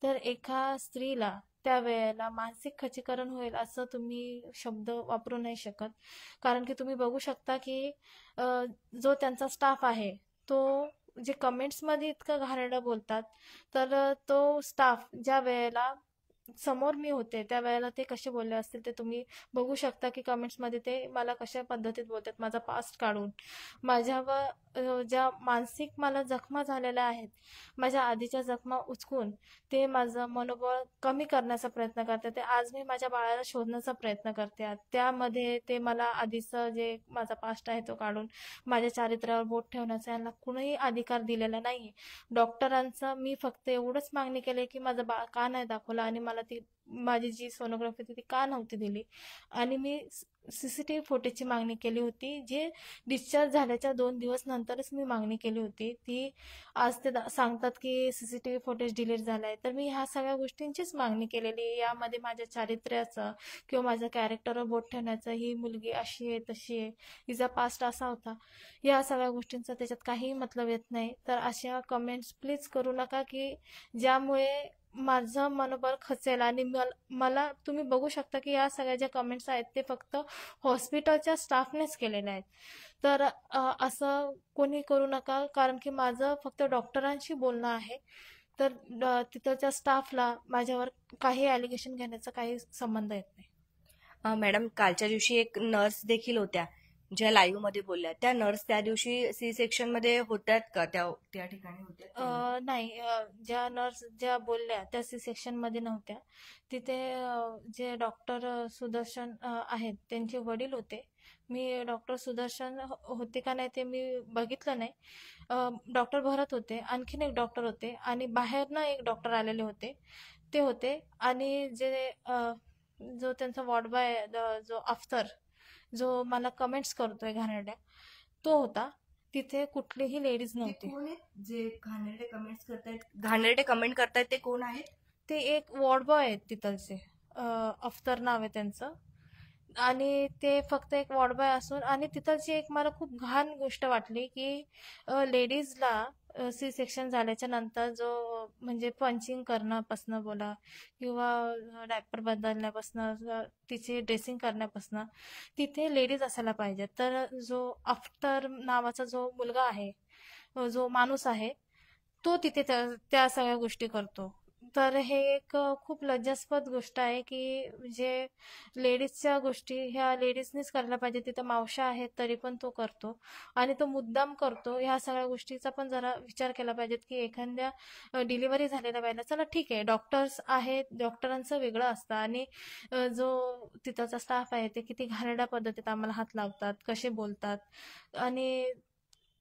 तर एका स्त्रीला त्यावेळेला मानसिक खच्चीकरण होईल असं तुम्ही शब्द वापरू नाही शकत. कारण की तुम्ही बघू शकता की जो त्यांचा स्टाफ आहे तो जे कमेंट्समध्ये इतकं घाणेरडं बोलतात, तर तो स्टाफ ज्या वेळेला समोर मी होते त्या वेळेला ते कसे बोलले असतील ते तुम्ही बघू शकता की कमेंट्समध्ये ते मला कशा पद्धतीत बोलतात, माझा पास्ट काढून माझ्यावर ज्या मानसिक मला जखमा झालेल्या आहेत, माझ्या आधीच्या जखमा उचकून ते माझं मनोबळ कमी करण्याचा प्रयत्न करते. ते आज मी माझ्या बाळाला शोधण्याचा प्रयत्न करते. त्यामध्ये ते मला आधीचं जे माझा पास्ट आहे तो काढून माझ्या चारित्र्यावर बोट ठेवण्याचा यांना कुणीही अधिकार दिलेला नाही. डॉक्टरांचं मी फक्त एवढंच मागणी केली की माझं बाळ का नाही दाखवलं आणि मला ती माझी जी सोनोग्राफी होती ती का नव्हती दिली. आणि मी सीसीटीव्ही फुटेजची मागणी केली होती, जे डिस्चार्ज झाल्याच्या 2 दिवस नंतरच मी मागणी केली होती. ती आज ते सांगतात की सीसीटीव्ही फुटेज डिलीट झालाय, तर मी ह्या सगळ्या गोष्टींचीच मागणी केलेली आहे. यामध्ये माझ्या चारित्र्याचं किंवा माझ्या कॅरेक्टरवर बोट ठेवण्याचं, ही मुलगी अशी आहे तशी आहे, हिचा पास्ट असा होता, या सगळ्या गोष्टींचा त्याच्यात काहीही मतलब येत नाही. तर अशा कमेंट्स प्लीज करू नका की ज्यामुळे माझं मनोबल खचेल. आणि मला तुम्ही बघू शकता की या सगळ्या ज्या कमेंट्स आहेत ते फक्त हॉस्पिटलच्या स्टाफनेच केलेल्या आहेत. तर असं कोणी करू नका, कारण की माझं फक्त डॉक्टरांशी बोलणं आहे. तर तिथलच्या स्टाफला माझ्यावर काही ॲलिगेशन घेण्याचा काही संबंध येत नाही. मॅडम, कालच्या दिवशी एक नर्स देखील होत्या ज्या लाईव्ह मध्ये बोलल्या. त्या नर्स त्या दिवशी सी सेक्शन मध्ये होत्यात का? त्या ठिकाणी होत्या? नाही, ज्या नर्स ज्या बोलल्या त्या सी सेक्शन मध्ये नव्हत्या. तिथे जे डॉक्टर सुदर्शन आहेत त्यांचे वडील होते. मी डॉक्टर सुदर्शन होते का नाही ते मी बघितलं नाही. डॉक्टर भरत होते, आणखीन एक डॉक्टर होते आणि बाहेरनं एक डॉक्टर आलेले होते, ते होते. आणि जे जो त्यांचा वॉर्ड बॉय जो अफ्तर जो मला कमेंट्स करतोय घाणेरड्या, तो होता. तिथे कुठलीही लेडीज ते नव्हती. कोण आहेत जे घाणेरडे कमेंट्स करतायत? घाणेरडे कमेंट करतायत ते कोण आहेत? ते एक वॉर्ड बॉय आहेत तिथलचे, अफ्तर नाव आहे त्यांचं. आणि ते फक्त एक वॉर्ड बॉय असून, आणि तिथलची एक मला खूप घाण गोष्ट वाटली की लेडीजला सी सेक्शन झाल्याच्या नंतर जो म्हणजे पंचिंग करण्यापासनं बोला किंवा डायपर बदलण्यापासनं तिची ड्रेसिंग करण्यापासनं तिथे लेडीज असायला पाहिजे. तर जो अफ्तर नावाचा जो मुलगा आहे, जो माणूस आहे, तो तिथे त्या सगळ्या गोष्टी करतो. तर हे एक खूप लज्जास्पद गोष्ट आहे की जे लेडीजच्या गोष्टी ह्या लेडीजनीच करायला पाहिजे. तिथं मावशा आहेत तरी पण तो करतो आणि तो मुद्दाम करतो. ह्या सगळ्या गोष्टीचा पण जरा विचार केला पाहिजे की एखाद्या डिलिव्हरी झालेल्या बाईला, चला ठीक आहे डॉक्टर्स आहेत, डॉक्टरांचं वेगळं असतं, आणि जो तिथलचा स्टाफ आहे ते किती घाणेरड्या पद्धतीत आम्हाला हात लावतात, कसे बोलतात. आणि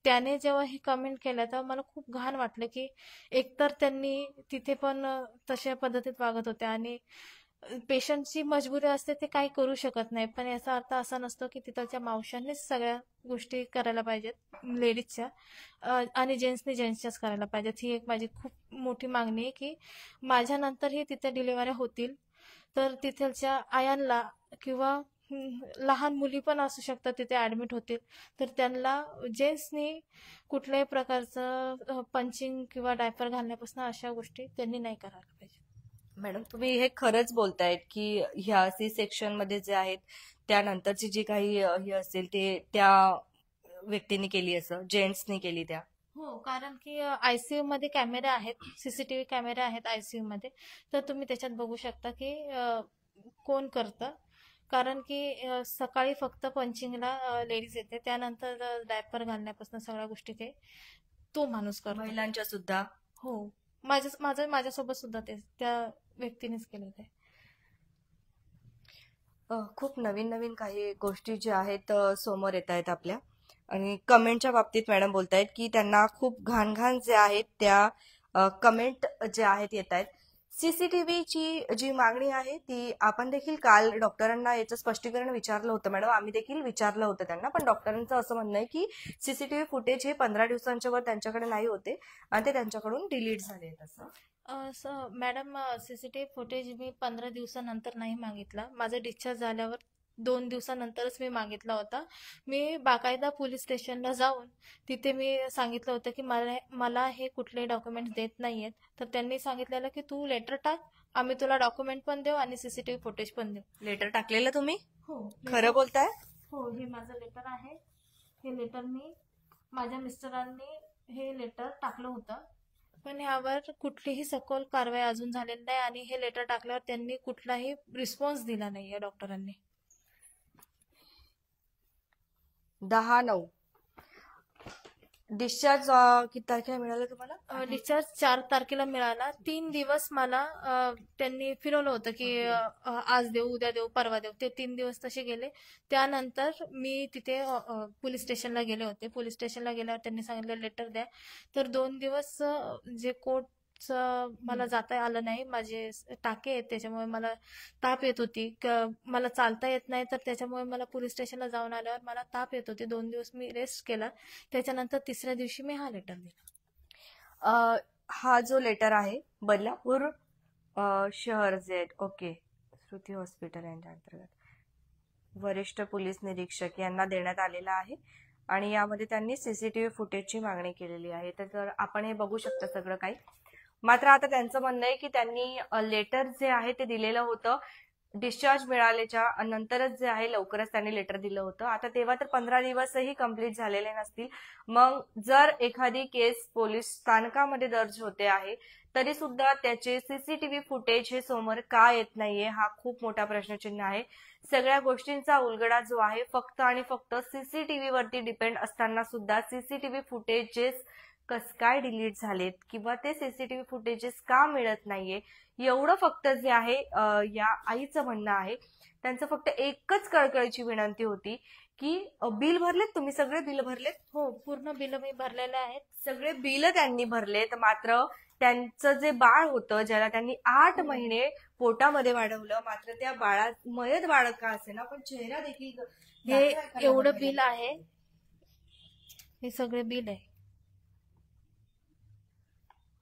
त्याने जेव्हा हे कमेंट केलं तेव्हा मला खूप घाण वाटलं की एकतर त्यांनी तिथे पण तशा पद्धतीत वागत होते, आणि पेशंटची मजबुरी असते ते काही करू शकत नाही, पण याचा अर्थ असा नसतो की तिथलच्या मावशांनीच सगळ्या गोष्टी करायला पाहिजेत लेडीजच्या, आणि जेंट्सनी जेंट्सच्याच करायला पाहिजेत. ही एक माझी खूप मोठी मागणी आहे की माझ्यानंतरही तिथे डिलिव्हऱ्या होतील तर तिथलच्या आयांना किंवा लहान मुली पण असू शकतात तिथे ऍडमिट होतील, तर त्यांना जेंट्सनी कुठल्याही प्रकारचं पंचिंग किंवा डायपर घालण्यापासून अशा गोष्टी त्यांनी नाही करायला पाहिजे. मॅडम, तुम्ही हे खरंच बोलतायत की ह्या सी सेक्शन मध्ये जे आहेत त्यानंतरची जी काही हे असेल ते त्या व्यक्तीने केली, असं जेंट्सने केली त्या. हो, कारण की आयसीयू मध्ये कॅमेरे आहेत, सीसीटीव्ही कॅमेरे आहेत आयसीयू मध्ये, तर तुम्ही त्याच्यात बघू शकता की कोण करतं. कारण की सकाळी फक्त पंचिंगला लेडीज येते, त्यानंतर डायपर घालण्यापासून सगळ्या गोष्टी ते तो माणूस करतो. महिलांच्या सुद्धा. हो, माझ्यासोबत सुद्धा ते त्या व्यक्तीनेच केलं ते. खूप नवीन नवीन काही गोष्टी ज्या आहेत समोर येत आहेत आपल्या. आणि कमेंटच्या बाबतीत मॅडम बोलतायत की त्यांना खूप घाण घाण जे आहेत त्या कमेंट जे आहेत येत आहेत. सीसीटीव्हीची जी मागणी आहे ती आपण देखील काल डॉक्टरांना याचं स्पष्टीकरण विचारलं होतं मॅडम, आम्ही देखील विचारलं होतं त्यांना, पण डॉक्टरांचं असं म्हणणं आहे की सीसीटीव्ही फुटेज हे 15 दिवसांच्या वर त्यांच्याकडे नाही होते आणि ते त्यांच्याकडून डिलीट झाले आहेत असं. मॅडम, सीसीटीव्ही फुटेज मी 15 दिवसानंतर नाही मागितला. माझं डिस्चार्ज झाल्यावर 2 दिवसानंतरच मी मागितला होता. मी बाकायदा पोलीस स्टेशनला जाऊन तिथे मी सांगितलं होतं की मला हे कुठले डॉक्युमेंट्स देत नाहीयेत. तर त्यांनी सांगितलेलं की तू लेटर टाक, आम्ही तुला डॉक्युमेंट पण देऊ आणि सीसीटीव्ही फुटेज पण देऊ. लेटर टाकलेलं तुम्ही? हो, खरं बोलताय? हो, हे माझं लेटर आहे. हे लेटर मी माझ्या मिस्टरांनी हे लेटर टाकलं होतं, पण ह्यावर कुठलीही सखोल कारवाई अजून झालेली नाही आणि हे लेटर टाकल्यावर त्यांनी कुठलाही रिस्पॉन्स दिला नाहीये डॉक्टरांनी. 10/9 डिस्चार्ज किती तारखेला मिळालं तुम्हाला? डिस्चार्ज 4 तारखेला मिळाला. 3 दिवस मला त्यांनी फिरवलं होतं की आज देऊ, उद्या देऊ, परवा देऊ. ते 3 दिवस तसे गेले. त्यानंतर मी तिथे पोलीस स्टेशनला गेले होते. पोलीस स्टेशनला गेल्यावर त्यांनी सांगितलं लेटर द्या. तर 2 दिवस जे कोर्टचं मला जाता आलं नाही. माझे टाके आहेत त्याच्यामुळे मला ताप येत होती. मला चालता येत नाही, तर त्याच्यामुळे मला पोलीस स्टेशनला जाऊन आल्यावर मला ताप येत होते. 2 दिवस मी रेस्ट केला. त्याच्यानंतर तिसऱ्या दिवशी मी हा लेटर दिला. हा जो लेटर आहे बदलापूर शहर जेड ओके श्रुती हॉस्पिटल यांच्या अंतर्गत वरिष्ठ पोलीस निरीक्षक यांना देण्यात आलेला आहे आणि यामध्ये त्यांनी सीसीटीव्ही फुटेजची मागणी केलेली आहे. तर आपण हे बघू शकता सगळं काही. मात्र आता त्यांचं म्हणणं आहे की त्यांनी लेटर जे आहे ते दिलेलं होतं डिस्चार्ज मिळाल्याच्या नंतरच जे आहे लवकरच त्यांनी लेटर दिलं होतं. आता तेव्हा तर 15 दिवसही कंप्लीट झालेले नसतील. मग जर एखादी केस पोलीस स्थानकामध्ये दर्ज होते आहे तरी सुद्धा त्याचे सीसीटीव्ही फुटेज हे समोर का येत नाहीये हा खूप मोठा प्रश्नचिन्ह आहे. सगळ्या गोष्टींचा उलगडा जो आहे फक्त आणि फक्त सीसीटीव्ही वरती डिपेंड असताना सुद्धा सीसीटीव्ही फुटेजेस कस काय डिलीट झालेत किंवा ते सीसीटीव्ही फुटेजेस का मिळत नाहीये एवढं फक्त जे आहे या आईचं म्हणणं आहे. त्यांचं फक्त एकच कळकळीची विनंती होती की बिल भरलेत तुम्ही? सगळे बिल भरलेत? हो, पूर्ण बिल मी भरलेले आहेत. सगळे बिल त्यांनी भरलेत. मात्र त्यांचं जे बाळ होतं ज्याला त्यांनी 8 महिने पोटामध्ये वाढवलं, मात्र त्या बाळात मयत बाळ का असे ना पण चेहरा देखील हे एवढं बिल आहे, हे सगळे बिल आहे.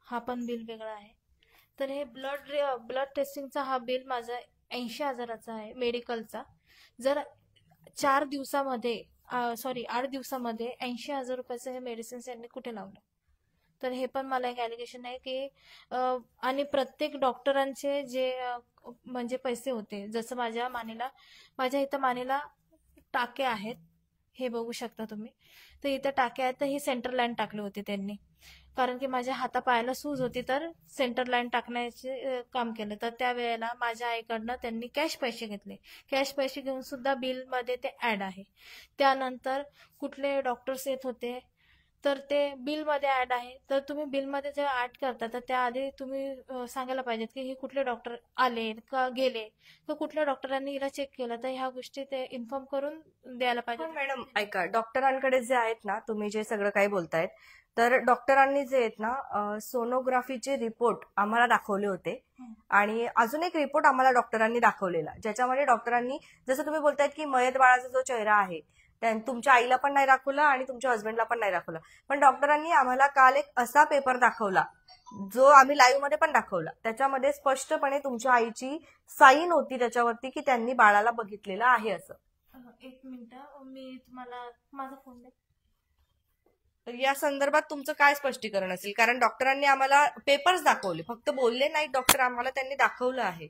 हा पण बिल वेगळा आहे. तर हे ब्लड टेस्टिंगचा हा बिल माझा 80,000चा आहे मेडिकलचा. जर 8 दिवसामध्ये 80,000 रुपयाचं हे मेडिसिन्स यांनी कुठे लावलं? तर हे पण मला एक ॲलिगेशन आहे की आणि प्रत्येक डॉक्टरांचे जे म्हणजे पैसे होते, जसं माझ्या इथं मानेला टाके आहेत, हे बघू शकता तुम्ही. तर इथं टाके आहेत, तर ही सेंटर लाईन टाकली होती त्यांनी, कारण की माझ्या हातापायाला सूज होती, तर सेंटर लाईन टाकण्याचे काम केलं. तर त्यावेळेला माझ्या आईकडनं त्यांनी कॅश पैसे घेतले. कॅश पैसे घेऊन सुद्धा बिलमध्ये ते ऍड आहे. त्यानंतर कुठले डॉक्टर्स येत होते तर ते बिलमध्ये ऍड आहे. तर तुम्ही बिलमध्ये जेव्हा ऍड करता तर त्याआधी तुम्ही सांगायला पाहिजेत की हे कुठले डॉक्टर आले का गेले, तर कुठल्या डॉक्टरांनी हिला चेक केलं, तर ह्या गोष्टी ते इन्फॉर्म करून द्यायला पाहिजे. पण मॅडम ऐका, डॉक्टरांकडे जे आहेत ना तुम्ही जे सगळं काही बोलतायत, तर डॉक्टरांनी जे आहेत ना सोनोग्राफीचे रिपोर्ट आम्हाला दाखवले होते आणि अजून एक रिपोर्ट आम्हाला डॉक्टरांनी दाखवलेला, ज्याच्यामध्ये डॉक्टरांनी जसं तुम्ही बोलतायत की मयत बाळाचा जो चेहरा आहे तुमच्या आईला पण नाही दाखवला आणि तुमच्या हस्बंडला पण नाही दाखवला, पण डॉक्टरांनी आम्हाला काल एक असा पेपर दाखवला जो आम्ही लाईव्ह मध्ये पण दाखवला. त्याच्यामध्ये स्पष्टपणे तुमच्या आईची साईन होती त्याच्यावरती की त्यांनी बाळाला बघितलेलं आहे असं. एक मिनिट, मी तुम्हाला माझा फोन दे. तर या संदर्भात तुमचं काय स्पष्टीकरण असेल? कारण डॉक्टरांनी आम्हाला पेपर्स दाखवले, फक्त बोलले नाही डॉक्टर, आम्हाला त्यांनी दाखवलं आहे.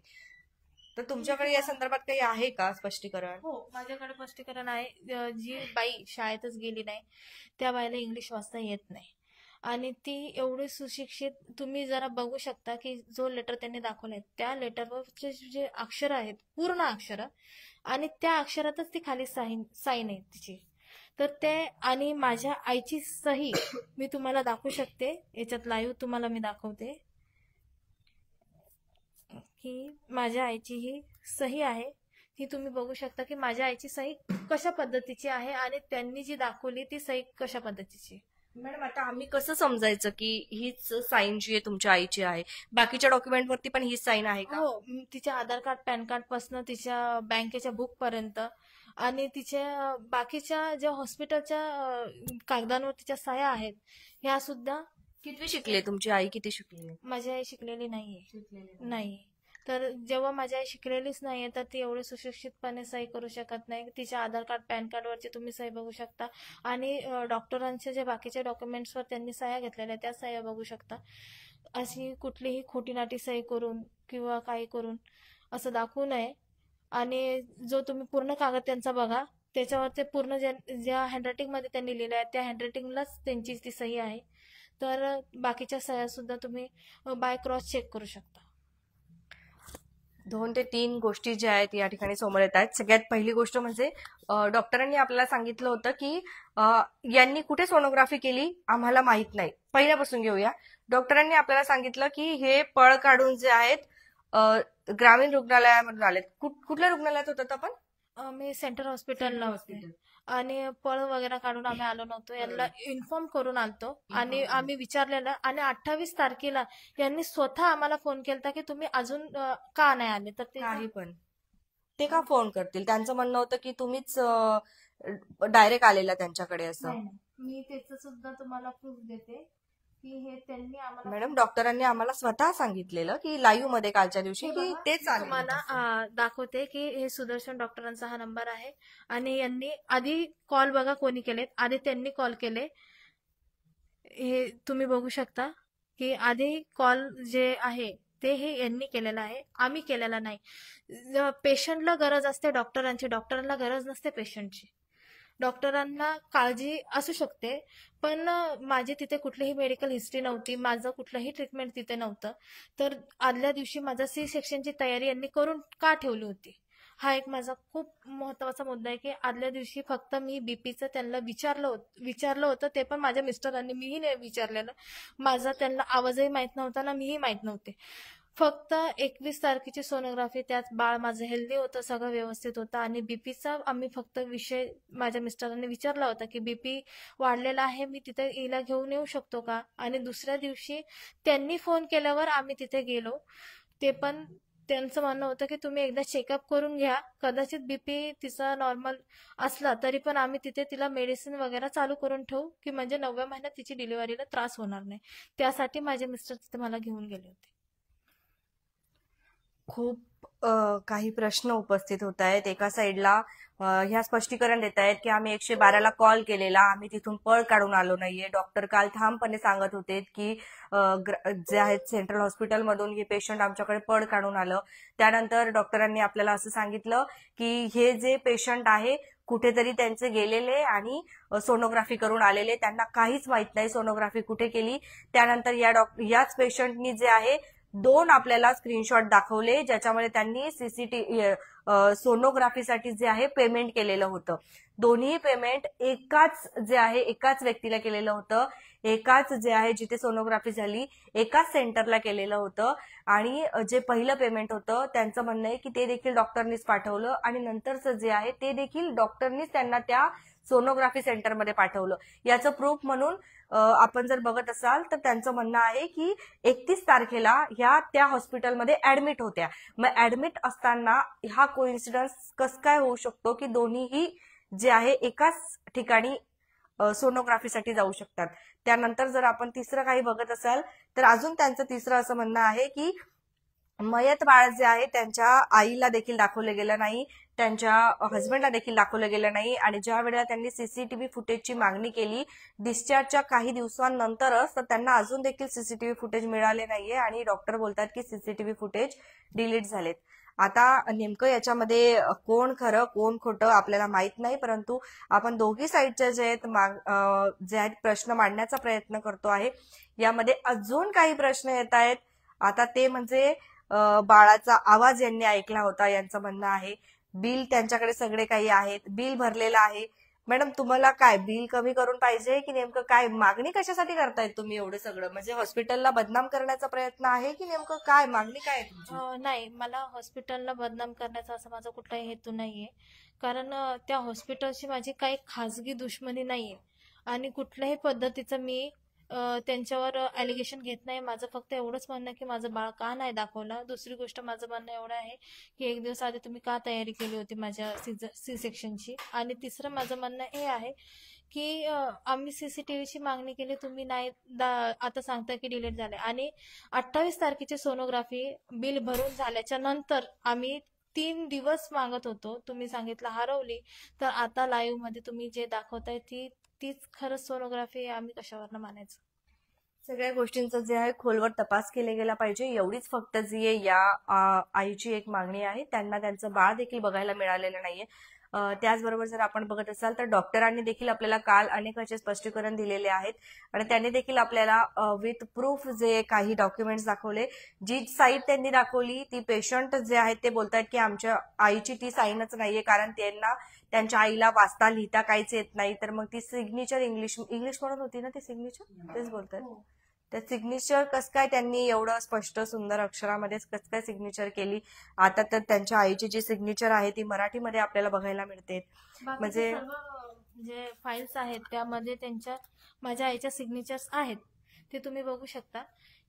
तर तुमच्याकडे या संदर्भात काही आहे का स्पष्टीकरण? हो, माझ्याकडे स्पष्टीकरण आहे. जी बाई शाळेतच गेली नाही त्या बाईला इंग्लिश वाचता येत नाही आणि ती एवढी सुशिक्षित, तुम्ही जरा बघू शकता की जो लेटर त्यांनी दाखवलाय त्या लेटरवरचे जे अक्षर आहेत पूर्ण अक्षर, आणि त्या अक्षरातच ती खाली साईन आहे तिची. तर ते, आणि माझ्या आईची सही मी तुम्हाला दाखवू शकते, याच्यात लाईव्ह तुम्हाला मी दाखवते की माझ्या आईची ही सही आहे. ही तुम्ही बघू शकता की माझ्या आईची सही कशा पद्धतीची आहे आणि त्यांनी जी दाखवली ती सही कशा पद्धतीची. मॅडम, आता आम्ही कसं समजायचं की हीच साईन जी आहे तुमच्या आईची आहे? बाकीच्या डॉक्युमेंट वरती पण हीच साईन आहे का? हो, तिच्या आधार कार्ड, पॅन कार्ड पासून तिच्या बँकेच्या बुक पर्यंत आणि तिच्या बाकीच्या ज्या हॉस्पिटलच्या कागदांवर तिच्या सह्या आहेत ह्या सुद्धा. कितवी शिकली तुमची आई? किती शिकली? माझी आई शिकलेली नाहीये. नाही. तर जेव्हा माझी आई शिकलेलीच नाहीये तर ती एवढे सुशिक्षितपणे सही करू शकत नाही. तिच्या आधार कार्ड, पॅन कार्डवरची तुम्ही सही बघू शकता आणि डॉक्टरांच्या जे बाकीच्या डॉक्युमेंट्सवर त्यांनी सह्या घेतलेल्या त्या सह्या बघू शकता. अशी कुठलीही खोटीनाटी सही करून किंवा काही करून असं दाखवू नये. आणि जो तुम्ही पूर्ण कागद त्यांचा बघा, त्याच्यावर ते पूर्ण ज्या हँडरायटिंग मध्ये त्यांनी लिहिलं आहे त्या हँडरायटिंगलाच त्यांची ती सही आहे. तर बाकीच्या सह्या सुद्धा तुम्ही बाय क्रॉस चेक करू शकता. 2 ते 3 गोष्टी ज्या आहेत या ठिकाणी समोर येत आहेत. सगळ्यात पहिली गोष्ट म्हणजे डॉक्टरांनी आपल्याला सांगितलं होतं की यांनी कुठे सोनोग्राफी केली आम्हाला माहित नाही. पहिल्यापासून घेऊया. डॉक्टरांनी आपल्याला सांगितलं की हे पळ काढून जे आहेत ग्रामीण रुग्णालयामधून आलेत. कुठल्या रुग्णालयात होतात आपण? मी सेंटर हॉस्पिटलला होते आणि पळ वगैरे काढून आम्ही आलो नव्हतो. यांना इन्फॉर्म करून आलतो आणि आम्ही विचारलेलं आणि 28 तारखेला यांनी स्वतः आम्हाला फोन केला की तुम्ही अजून का नाही आले. तर ते काही पण ते का फोन करतील? त्यांचं म्हणणं होतं की तुम्हीच डायरेक्ट आलेला त्यांच्याकडे असं. नाही, मी त्याचं सुद्धा तुम्हाला प्रूफ देते की हे त्यांनी आम्हाला. मॅडम, डॉक्टरांनी आम्हाला स्वतः सांगितलेलं की लाईव्ह मध्ये कालच्या दिवशी की तेच आले. तुम्हाला दाखवते की हे सुदर्शन डॉक्टरांचा हा नंबर आहे आणि यांनी आधी कॉल बघा कोणी केलेत. आधी त्यांनी कॉल केले, हे तुम्ही बघू शकता की आधी कॉल जे आहे ते हे यांनी केलेलं आहे, आम्ही केलेला नाही. पेशंटला गरज असते डॉक्टरांची, डॉक्टरांना गरज नसते पेशंटची. डॉक्टरांना काळजी असू शकते पण माझी तिथे कुठलीही मेडिकल हिस्ट्री नव्हती, माझं कुठलंही ट्रीटमेंट तिथे नव्हतं. तर आदल्या दिवशी माझा सी सेक्शनची तयारी यांनी करून का ठेवली होती, हा एक माझा खूप महत्वाचा मुद्दा आहे की आदल्या दिवशी फक्त मी बीपीचं त्यांना विचारलं होतं ते पण माझ्या मिस्टरांनी, मीही नाही विचारलेलं. माझा त्यांना आवाजही माहित नव्हता ना मीही माहित नव्हते. फक्त 21 तारखेची सोनोग्राफी, त्यात बाळ माझं हेल्दी होतं, सगळं व्यवस्थित होतं आणि बीपीचा आम्ही फक्त विषय माझ्या मिस्टरांनी विचारला होता की बीपी वाढलेला आहे, मी तिथे हिला घेऊन येऊ शकतो का. आणि दुसऱ्या दिवशी त्यांनी फोन केल्यावर आम्ही तिथे गेलो. ते पण त्यांचं म्हणणं होतं की तुम्ही एकदा चेकअप करून घ्या, कदाचित बीपी तिचा नॉर्मल असला तरी पण आम्ही तिथे तिला मेडिसिन वगैरे चालू करून ठेवू की म्हणजे 9व्या महिन्यात तिची डिलिव्हरीला त्रास होणार नाही. त्यासाठी माझे मिस्टर तिथे मला घेऊन गेले होते. खूप काही प्रश्न उपस्थित होत आहेत. एका साईडला ह्या स्पष्टीकरण देत आहेत की आम्ही 112ला कॉल केलेला, आम्ही तिथून पळ काढून आलो नाहीये. डॉक्टर काल ठामपणे सांगत होते की जे आहेत सेंट्रल हॉस्पिटलमधून हे पेशंट आमच्याकडे पळ काढून आलं. त्यानंतर डॉक्टरांनी आपल्याला असं सांगितलं की हे जे पेशंट आहे कुठेतरी त्यांचे गेलेले आणि सोनोग्राफी करून आलेले, त्यांना काहीच माहित नाही सोनोग्राफी कुठे केली. त्यानंतर याच पेशंटनी जे आहे 2 आपल्याला स्क्रीनशॉट दाखवले ज्याच्यामध्ये त्यांनी सोनोग्राफीसाठी जे आहे पेमेंट केलेलं होतं. दोन्ही पेमेंट एकाच व्यक्तीला केलेलं होतं, एकाच जे आहे जिथे सोनोग्राफी झाली एकाच सेंटरला केलेलं होतं. आणि जे पहिलं पेमेंट होतं त्यांचं म्हणणं आहे की ते देखील डॉक्टरनीच पाठवलं आणि नंतरचं जे आहे ते देखील डॉक्टरनीच त्यांना त्या सोनोग्राफी सेंटरमध्ये पाठवलं. याचं प्रूफ म्हणून आपण जर बघत असाल तर त्यांचं म्हणणं आहे की 31 तारखेला ह्या त्या हॉस्पिटलमध्ये ऍडमिट होत्या. मग ऍडमिट असताना हा कोइन्सिडन्स कसं काय होऊ शकतो की दोन्हीही जे आहे एकाच ठिकाणी सोनोग्राफीसाठी जाऊ शकतात. त्यानंतर जर आपण तिसरं काही बघत असाल तर अजून त्यांचं तिसरं असं म्हणणं आहे की मयत बाळ जे आहे त्यांच्या आईला देखील दाखवलं गेलं नाही, त्यांच्या हस्बंडला देखील दाखवलं गेलं नाही. आणि ज्या वेळेला त्यांनी सीसीटीव्ही फुटेजची मागणी केली डिस्चार्जच्या काही दिवसांनंतरच, तर त्यांना अजून देखील सीसीटीव्ही फुटेज मिळाले नाहीये आणि डॉक्टर बोलतात की सीसीटीव्ही फुटेज डिलीट झालेत. आता नेमकं याच्यामध्ये कोण खरं कोण खोटं आपल्याला माहित नाही, परंतु आपण दोघी साईडच्या जे आहेत प्रश्न मांडण्याचा प्रयत्न करतो आहे. यामध्ये अजून काही प्रश्न येत आहेत. आता ते म्हणजे बाळाचा आवाज यांनी ऐकला होता यांचं म्हणणं आहे. बिल त्यांच्याकडे सगळे काही आहेत, बिल भरलेलं आहे. मॅडम तुम्हाला काय बिल कमी करून पाहिजे की नेमकं काय मागणी कशासाठी करतायत तुम्ही एवढं सगळं? म्हणजे हॉस्पिटलला बदनाम करण्याचा प्रयत्न आहे की नेमकं काय मागणी काय आहे तुमची? नाही, मला हॉस्पिटलला बदनाम करण्याचा असा माझा कुठलाही हेतू नाहीये. कारण त्या हॉस्पिटलशी माझी काही खाजगी दुश्मनी नाहीये आणि कुठल्याही पद्धतीचं मी त्यांच्यावर ॲलिगेशन घेत नाही. माझं फक्त एवढंच म्हणणं आहे की माझं बाळ का नाही दाखवलं. दुसरी गोष्ट माझं म्हणणं एवढं आहे की एक दिवस आधी तुम्ही का तयारी केली होती माझ्या सी सेक्शनची. आणि तिसरं माझं म्हणणं हे आहे की आम्ही सीसीटीव्हीची मागणी केली, तुम्ही नाही आता सांगताय की डिलीट झाले. आणि 28 तारखेची सोनोग्राफी बिल भरून झाल्याच्या नंतर आम्ही 3 दिवस मागत होतो. तुम्ही सांगितलं हरवली, तर आता लाईव्ह मध्ये तुम्ही जे दाखवताय तीच खरंच सोनोग्राफी आहे. आम्ही कशावरनं मानायचं? सगळ्या गोष्टींचा जे आहे खोलवर तपास केला गेला पाहिजे, एवढीच फक्त जी आहे या आईची एक मागणी आहे. त्यांना त्यांचं बाळ देखील बघायला मिळालेलं नाहीये. त्याचबरोबर जर आपण बघत असाल तर डॉक्टरांनी देखील आपल्याला काल अनेक असे स्पष्टीकरण दिलेले आहेत आणि त्यांनी देखील आपल्याला विथ प्रूफ जे काही डॉक्युमेंट्स दाखवले. जी साईट त्यांनी दाखवली ती पेशंट जे आहेत ते बोलतायत की आमच्या आईची ती साईनच नाहीये, कारण त्यांना त्यांच्या आईला वाचता लिहिता काहीच येत नाही. तर मग ती सिग्नेचर इंग्लिश म्हणून होती ना ती सिग्नेचर, तेच बोलतात. त्या सिग्नेचर कस काय त्यांनी एवढं स्पष्ट सुंदर अक्षरामध्ये कस काय सिग्नेचर केली? आता तर त्यांच्या आईची जी सिग्नेचर आहे ती मराठीमध्ये आपल्याला बघायला मिळते. म्हणजे जे फाईल्स आहेत त्यामध्ये माझ्या आईच्या सिग्नेचर्स आहेत, ते तुम्ही बघू शकता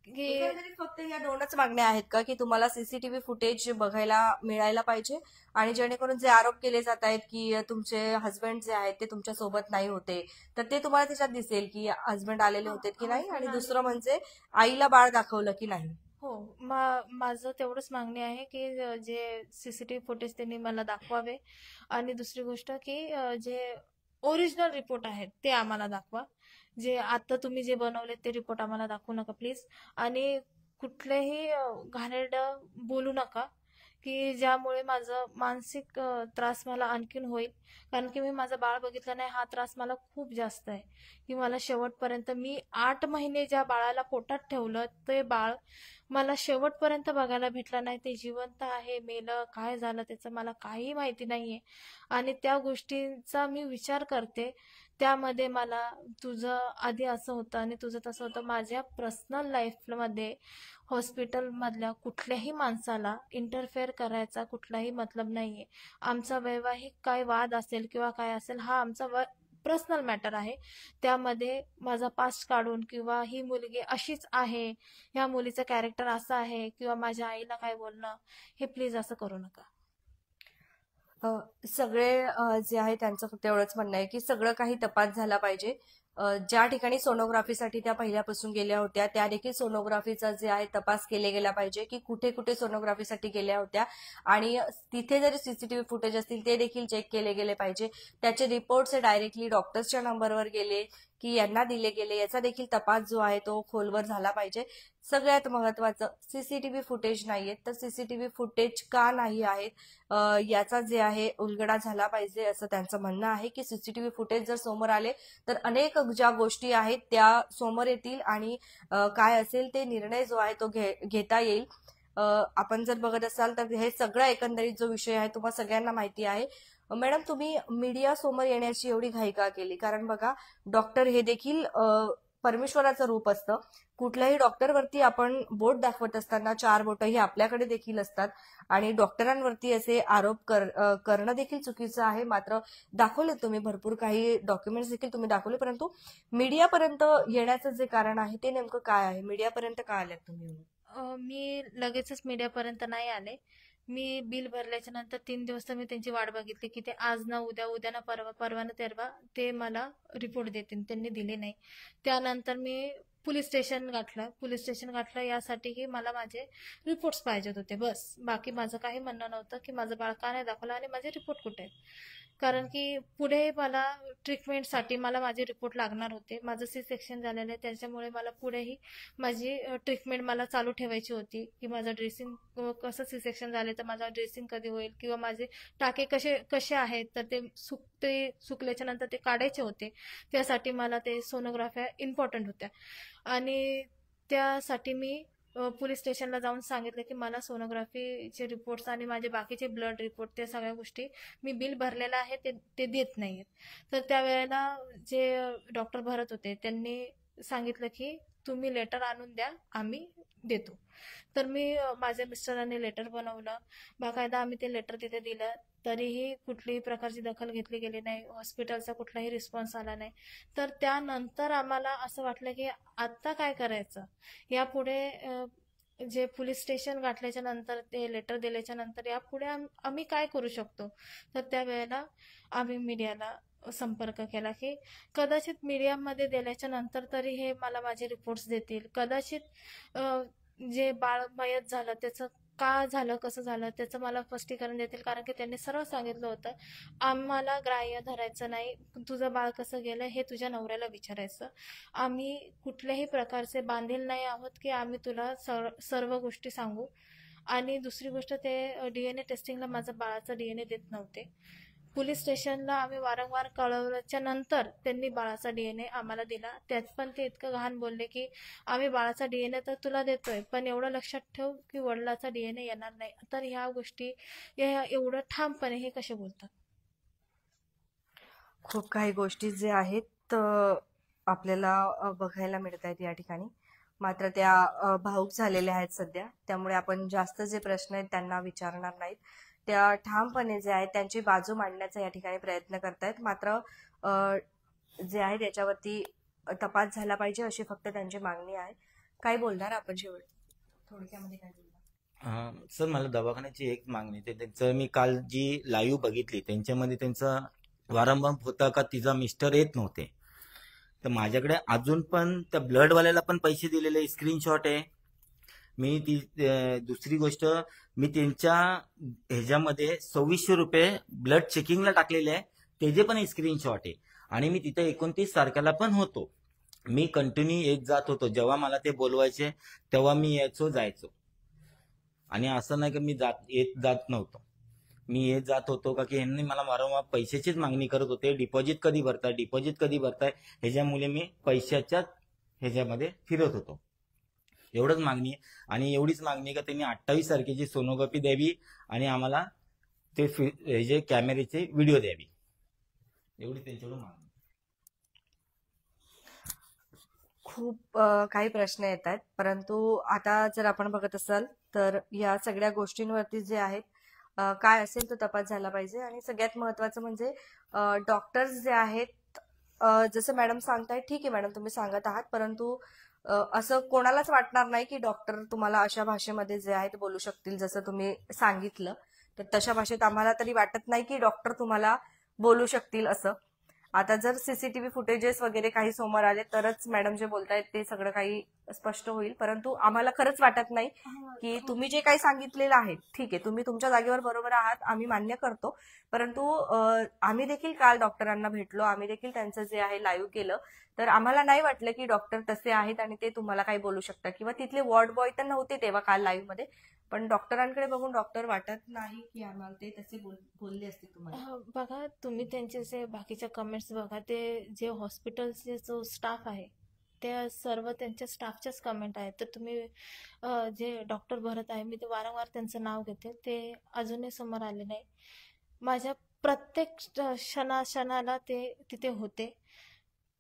की एकंदरीत फक्त या दोनच मागण्या आहेत का की तुम्हाला सीसीटीव्ही फुटेज बघायला मिळायला पाहिजे आणि जेणेकरून जे आरोप केले जात आहेत की तुमचे हस्बंड जे आहेत ते तुमच्या सोबत नाही होते, तर ते तुम्हाला त्याच्यात दिसेल की हस्बंड आलेले होते की नाही, आणि दुसरं म्हणजे आईला बाळ दाखवलं की नाही? हो, माझं तेवढंच मागणी आहे की जे सीसीटीव्ही फुटेज त्यांनी मला दाखवावे. आणि दुसरी गोष्ट की जे ओरिजिनल रिपोर्ट आहेत ते आम्हाला दाखवा. जे आता तुम्ही जे बनवले ते रिपोर्ट आम्हाला दाखवू नका प्लीज. आणि कुठलेही घाणेरडं बोलू नका की ज्यामुळे माझं मानसिक त्रास मला आणखीन होईल. कारण की मी माझं बाळ बघितलं नाही, हा त्रास मला खूप जास्त आहे. की मला शेवटपर्यंत, मी 8 महिने ज्या बाळाला पोटात ठेवलं ते बाळ मला शेवटपर्यंत बघायला भेटलं नाही. ते जिवंत आहे, मेलं, काय झालं त्याचं मला काही माहिती नाहीये. आणि त्या गोष्टींचा मी विचार करते. त्यामध्ये मला तुझं आधी असं होतं आणि तुझं तसं होतं. माझ्या पर्सनल लाईफमध्ये हॉस्पिटलमधल्या कुठल्याही माणसाला इंटरफेअर करायचा कुठलाही मतलब नाहीये. आमचा वैवाहिक काय वाद असेल किंवा काय असेल, हा आमचा पर्सनल मॅटर आहे. त्यामध्ये माझा पास्ट काढून किंवा ही मुलगी अशीच आहे, ह्या मुलीचं कॅरेक्टर असं आहे किंवा माझ्या आईला काय बोलणं, हे प्लीज असं करू नका. सगळे जे आहे त्यांचं फक्त एवढंच म्हणणं आहे की सगळं काही तपास झाला पाहिजे. ज्या ठिकाणी सोनोग्राफीसाठी त्या पहिल्यापासून गेल्या होत्या त्या देखील सोनोग्राफीचा जे आहे तपास केले गेला पाहिजे की कुठे कुठे सोनोग्राफीसाठी गेल्या होत्या आणि तिथे जरी सीसीटीव्ही फुटेज असतील ते देखील चेक केले गेले पाहिजे. त्याचे रिपोर्ट्स डायरेक्टली डॉक्टर्सच्या नंबरवर गेले की यांना दिले गेले, याचा देखील तपास जो आहे तो खोलवर झाला पाहिजे. सगळ्यात महत्वाचं सीसीटीव्ही फुटेज नाहीयेत, तर सीसीटीव्ही फुटेज का नाही आहेत याचा जे आहे उलगडा झाला पाहिजे असं त्यांचं म्हणणं आहे. की सीसीटीव्ही फुटेज जर समोर आले तर अनेक ज्या गोष्टी आहेत त्या समोर येतील आणि काय असेल ते निर्णय जो आहे तो घेता येईल. आपण जर बघत असाल तर हे सगळं एकंदरीत जो विषय आहे तुम्हाला सगळ्यांना माहिती आहे. मॅडम तुम्ही मीडिया समोर येण्याची एवढी घाई का केली? कारण बघा डॉक्टर हे देखील परमेश्वराचं रूप असतं. कुठल्याही डॉक्टरवरती आपण बोट दाखवत असताना 4 बोट ही आपल्याकडे देखील असतात आणि डॉक्टरांवरती असे आरोप करणं देखील चुकीचं आहे. मात्र दाखवले तुम्ही भरपूर काही डॉक्युमेंट्स देखील तुम्ही दाखवले, परंतु मीडियापर्यंत येण्याचं जे कारण आहे ते नेमकं काय आहे? मीडियापर्यंत का आल्यात तुम्ही? मी लगेचच मीडियापर्यंत नाही आले. मी बिल भरल्याच्या नंतर 3 दिवस तर मी त्यांची वाट बघितली की ते आज ना उद्या, उद्या ना परवा, परवा ना तेरवा ते मला रिपोर्ट देतील. त्यांनी दिले नाही. त्यानंतर मी पोलीस स्टेशन गाठलं यासाठी की मला माझे रिपोर्ट्स पाहिजेत होते, बस. बाकी माझं काही म्हणणं नव्हतं की माझं बाळ का नाही दाखवलं आणि माझे रिपोर्ट कुठे आहेत. कारण की पुढे मला ट्रीटमेंटसाठी मला माझे रिपोर्ट लागणार होते. माझं सी सेक्शन झालेलं आहे, त्याच्यामुळे मला पुढेही माझी ट्रीटमेंट मला चालू ठेवायची होती, की माझं ड्रेसिंग कसं सी सेक्शन झालं तर माझं ड्रेसिंग कधी होईल, किंवा माझे टाके कसे कसे आहेत तर ते सुकल्याच्या नंतर ते काढायचे होते. त्यासाठी मला ते सोनोग्राफ्या इम्पॉर्टंट होत्या. आणि त्यासाठी मी पोलीस स्टेशनला जाऊन सांगितलं की मला सोनोग्राफीचे रिपोर्ट्स आणि माझे बाकीचे ब्लड रिपोर्ट त्या सगळ्या गोष्टी मी बिल भरलेलं आहे ते देत नाहीयेत. तर त्यावेळेला जे डॉक्टर भरत होते त्यांनी सांगितलं की तुम्ही लेटर आणून द्या, आम्ही देतो. तर मी माझ्या मिस्टरांनी लेटर बनवलं. बाकायदा आम्ही ते लेटर तिथे दिलं, तरीही कुठलीही प्रकारची दखल घेतली गेली नाही. हॉस्पिटलचा कुठलाही रिस्पॉन्स आला नाही. तर त्यानंतर आम्हाला असं वाटलं की आता काय करायचं. यापुढे जे पोलीस स्टेशन गाठल्याच्या नंतर ते लेटर दिल्याच्या नंतर यापुढे आम्ही काय करू शकतो. तर त्यावेळेला आम्ही मीडियाला संपर्क केला की कदाचित मीडियामध्ये दिल्याच्या नंतर तरी हे मला माझे रिपोर्ट्स देतील. कदाचित जे बाळ मयत झालं त्याचं का झालं, कसं झालं त्याचं मला स्पष्टीकरण देतील. कारण की त्यांनी सरळ सांगितलं होतं, आम्हाला ग्राह्य धरायचं नाही, तुझं बाळ कसं गेलं हे तुझ्या नवऱ्याला विचारायचं. आम्ही कुठल्याही प्रकारचे बांधील नाही आहोत की आम्ही तुला सर्व गोष्टी सांगू. आणि दुसरी गोष्ट, ते DNA टेस्टिंगला माझं बाळाचं DNA देत नव्हते. पोलीस स्टेशनला आम्ही वारंवार कळवल्याच्या नंतर त्यांनी बाळाचा DNA आम्हाला दिला. त्यात पण ते इतकं घाण बोलले की आम्ही बाळाचा DNA तर तुला देतोय, पण एवढं लक्षात ठेव की वडिलाचा DNA येणार नाही. तर ह्या गोष्टी एवढं ठामपणे हे कसे बोलतात. खूप काही गोष्टी जे आहेत आपल्याला बघायला मिळत आहेत या ठिकाणी. मात्र त्या भावूक झालेल्या आहेत सध्या, त्यामुळे आपण जास्त जे प्रश्न आहेत त्यांना विचारणार नाहीत. त्या ठामपणे जे आहेत त्यांची बाजू मांडण्याचा या ठिकाणी प्रयत्न करतायत. मात्र जे आहे त्याच्यावरती तपास झाला पाहिजे अशी फक्त त्यांची मागणी आहे. काय बोलणार आपण शेवट थोडक्यामध्ये, काय बोलणार? सर, मला दवाखान्याची एक मागणी आहे. त्यांचं मी काल जी लाईव्ह बघितली त्यांच्यामध्ये त्यांचा वारंवार होता का तिचा मिस्टर येत नव्हते. तर माझ्याकडे अजून पण त्या ब्लडवाल्याला पण पैसे दिलेले स्क्रीनशॉट आहे. मी ती दुसरी गोष्ट, मी त्यांच्या ह्याच्यामध्ये 2600 रुपये ब्लड चेकिंगला टाकलेले आहे, त्याचे पण स्क्रीनशॉट आहे. आणि मी तिथे 29 तारखेला पण होतो. मी कंटिन्यू येत जात होतो. जेव्हा मला ते बोलवायचे तेव्हा मी यायचो जायचो. आणि असं नाही की मी येत जात नव्हतो. मी येत जात होतो का की यांनी मला वारंवार पैशाचीच मागणी करत होते. डिपॉझिट कधी भरताय ह्याच्यामुळे मी पैशाच्या ह्याच्यामध्ये फिरत होतो. एवढंच मागणी आहे. आणि एवढीच मागणी आहे का त्यांनी 28 तारखेची सोनोग्राफी द्यावी आणि आम्हाला ते हे जे कॅमेऱ्याचे व्हिडिओ द्यावी. एवढी त्यांच्याकडून मागणी. खूप काही प्रश्न येत आहेत, परंतु आता जर आपण बघत असाल तर या सगळ्या गोष्टींवरती जे आहेत काय असेल तो तपास झाला पाहिजे. आणि सगळ्यात महत्वाचं म्हणजे डॉक्टर्स जे आहेत, जसं मॅडम सांगतायत ठीक आहे मॅडम तुम्ही सांगत आहात, परंतु असं कोणालाच वाटणार नाही की डॉक्टर तुम्हाला अशा भाषेमध्ये जे आहेत बोलू शकतील जसं तुम्ही सांगितलं. तर तशा भाषेत आम्हाला तरी वाटत नाही की डॉक्टर तुम्हाला बोलू शकतील असं. आता जर सीसीटीव्ही फुटेजेस वगैरे काही समोर आले तरच मॅडम जे बोलतायत ते सगळं काही स्पष्ट होईल. परंतु आम्हाला खरंच वाटत नाही की तुम्ही जे काही सांगितलेलं आहे ठीक आहे, तुम्ही तुमच्या जागेवर बरोबर आहात, आम्ही मान्य करतो. परंतु आम्ही देखील काल डॉक्टरांना भेटलो, आम्ही देखील त्यांचं जे आहे लाईव्ह केलं, तर आम्हाला नाही वाटलं की डॉक्टर तसे आहेत आणि ते तुम्हाला काही बोलू शकतात. किंवा तिथले वॉर्ड बॉय तर नव्हते तेव्हा काल लाईव्ह मध्ये, पण डॉक्टरांकडे बघून डॉक्टर वाटत नाही की आम्हाला ते तसे बोलले असते तुम्हाला. बघा तुम्ही त्यांचे जे बाकीच्या कमेंट्स बघा, ते जे हॉस्पिटलचे जो स्टाफ आहे त्या सर्व त्यांच्या स्टाफच्याच कमेंट आहेत. तर तुम्ही जे डॉक्टर भरत आहे, मी ते वारंवार त्यांचं नाव घेते, ते अजूनही समोर आले नाही. माझ्या प्रत्येक क्षणाला ते तिथे होते.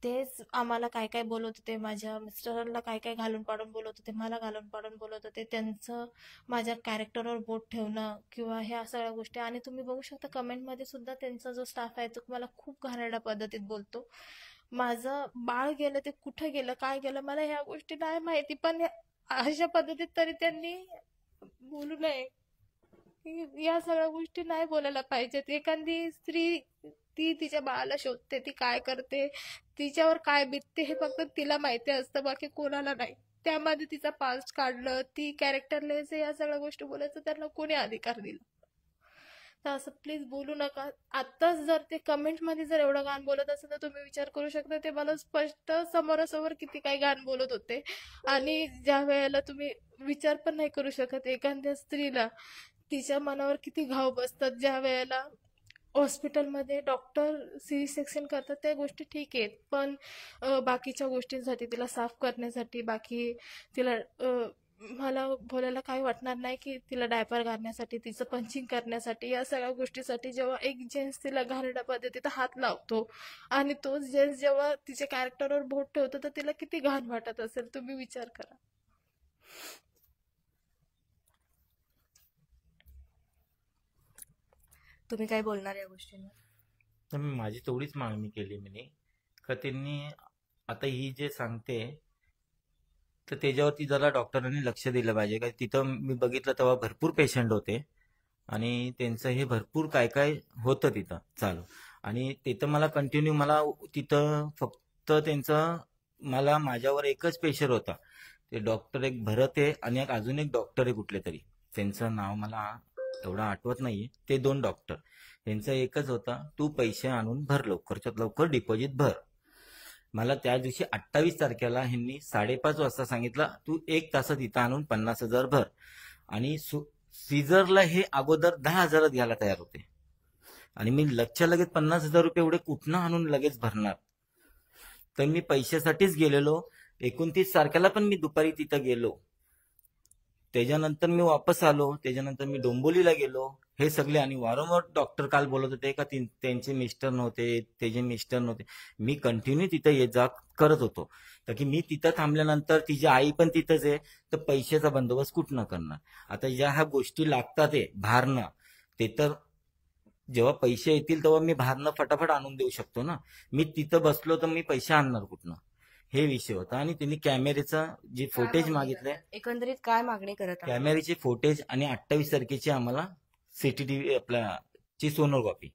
तेच आम्हाला काय काय बोलत होते, माझ्या मिस्टरांना काय काय घालून पाडून बोलत होते, मला घालून पाडून बोलत होते. त्यांचं माझ्या कॅरेक्टरवर बोट ठेवणं किंवा ह्या सगळ्या गोष्टी. आणि तुम्ही बघू शकता कमेंटमध्ये सुद्धा त्यांचा जो स्टाफ आहे तो मला खूप घाणेरड्या पद्धतीत बोलतो. माझं बाळ गेलं, ते कुठं गेलं, काय गेलं मला ह्या गोष्टी नाही माहिती, पण अशा पद्धतीत तरी त्यांनी बोलू नये. या सगळ्या गोष्टी नाही बोलायला पाहिजेत. एखादी स्त्री ती तिच्या बाळाला शोधते, ती काय करते, तिच्यावर काय बीतते हे फक्त तिला माहिती असतं, बाकी कोणाला नाही. त्यामध्ये तिचा पास्ट काढलं, ती कॅरेक्टरलेस, या सगळ्या गोष्टी बोलायचं त्यांना कोणी अधिकार दिला. तर असं प्लीज बोलू नका. आत्ताच जर ते कमेंटमध्ये जर एवढं घाण बोलत असेल तर तुम्ही विचार करू शकता ते मला स्पष्ट समोरासमोर किती काही घाण बोलत होते. आणि ज्या वेळेला तुम्ही विचार पण नाही करू शकत एखाद्या स्त्रीला तिच्या मनावर किती घाव बसतात ज्या वेळेला हॉस्पिटलमध्ये डॉक्टर सी सेक्शन करतात त्या गोष्टी ठीक आहेत, पण बाकीच्या गोष्टींसाठी तिला साफ करण्यासाठी बाकी तिला मला बोलायला काही वाटणार नाही की तिला डायपर घालण्यासाठी तिचं पंचिंग करण्यासाठी या सगळ्या गोष्टीसाठी जेव्हा एक जेंट्स तिला घाणेरड्या पद्धतीत हात लावतो आणि तो जेंट्स जेव्हा तिच्या कॅरेक्टरवर बोट ठेवतो तर तिला किती घाण वाटत असेल तुम्ही विचार करा. तुम्ही काय बोलणार या गोष्टींवर? तर मी माझी तेवढीच मागणी केली मी का त्यांनी आता ही जे सांगते तर त्याच्यावरती जरा डॉक्टरांनी लक्ष दिलं पाहिजे. का तिथं मी बघितलं तेव्हा भरपूर पेशंट होते आणि त्यांचं हे भरपूर काय काय होतं तिथं चालू. आणि तिथं मला कंटिन्यू मला तिथं फक्त त्यांचं मला माझ्यावर एकच पेशंट होता. ते डॉक्टर एक भरत आहे आणि एक अजून एक डॉक्टर आहे कुठले तरी, त्यांचं नाव मला एवढं आठवत नाहीये. ते 2 डॉक्टर, त्यांचा एकच होता तू पैसे आणून भर, लवकरच्यात लवकर डिपॉझिट भर. मला त्या दिवशी 28 तारखेला ह्यांनी 5:30 वाजता सांगितलं तू 1 तासात इथं आणून 50,000 भर. आणि सीझरला हे अगोदर 10,000 घ्यायला तयार होते आणि मी लगेच 50,000 रुपये एवढे कुठनं आणून लगेच भरणार. तर मी पैशासाठीच गेलेलो. 29 तारखेला पण मी दुपारी तिथं गेलो. त्याच्यानंतर मी वापस आलो. त्याच्यानंतर मी डोंबिवलीला गेलो. हे सगळे आणि वारंवार डॉक्टर काल बोलत होते का त्यांचे मिस्टर नव्हते, त्याचे मिस्टर नव्हते. मी कंटिन्यू तिथं ये जा करत होतो. तर की मी तिथं थांबल्यानंतर तिची आई पण तिथंच आहे, तर पैशाचा बंदोबस्त कुठनं करणार. आता ज्या ह्या गोष्टी लागतात आहे भारनं, ते तर जेव्हा पैसे येतील तेव्हा मी भारनं फटाफट आणून देऊ शकतो ना. मी तिथं बसलो तर मी पैसे आणणार कुठनं, हे विषय होता. आणि त्यांनी कॅमेरेचा जे फुटेज मागितले, एकंदरीत काय मागणी करत आहात? कॅमेऱ्याचे फुटेज आणि 28 तारखेची आम्हाला CCTV आपल्या ची सोनोग्राफी.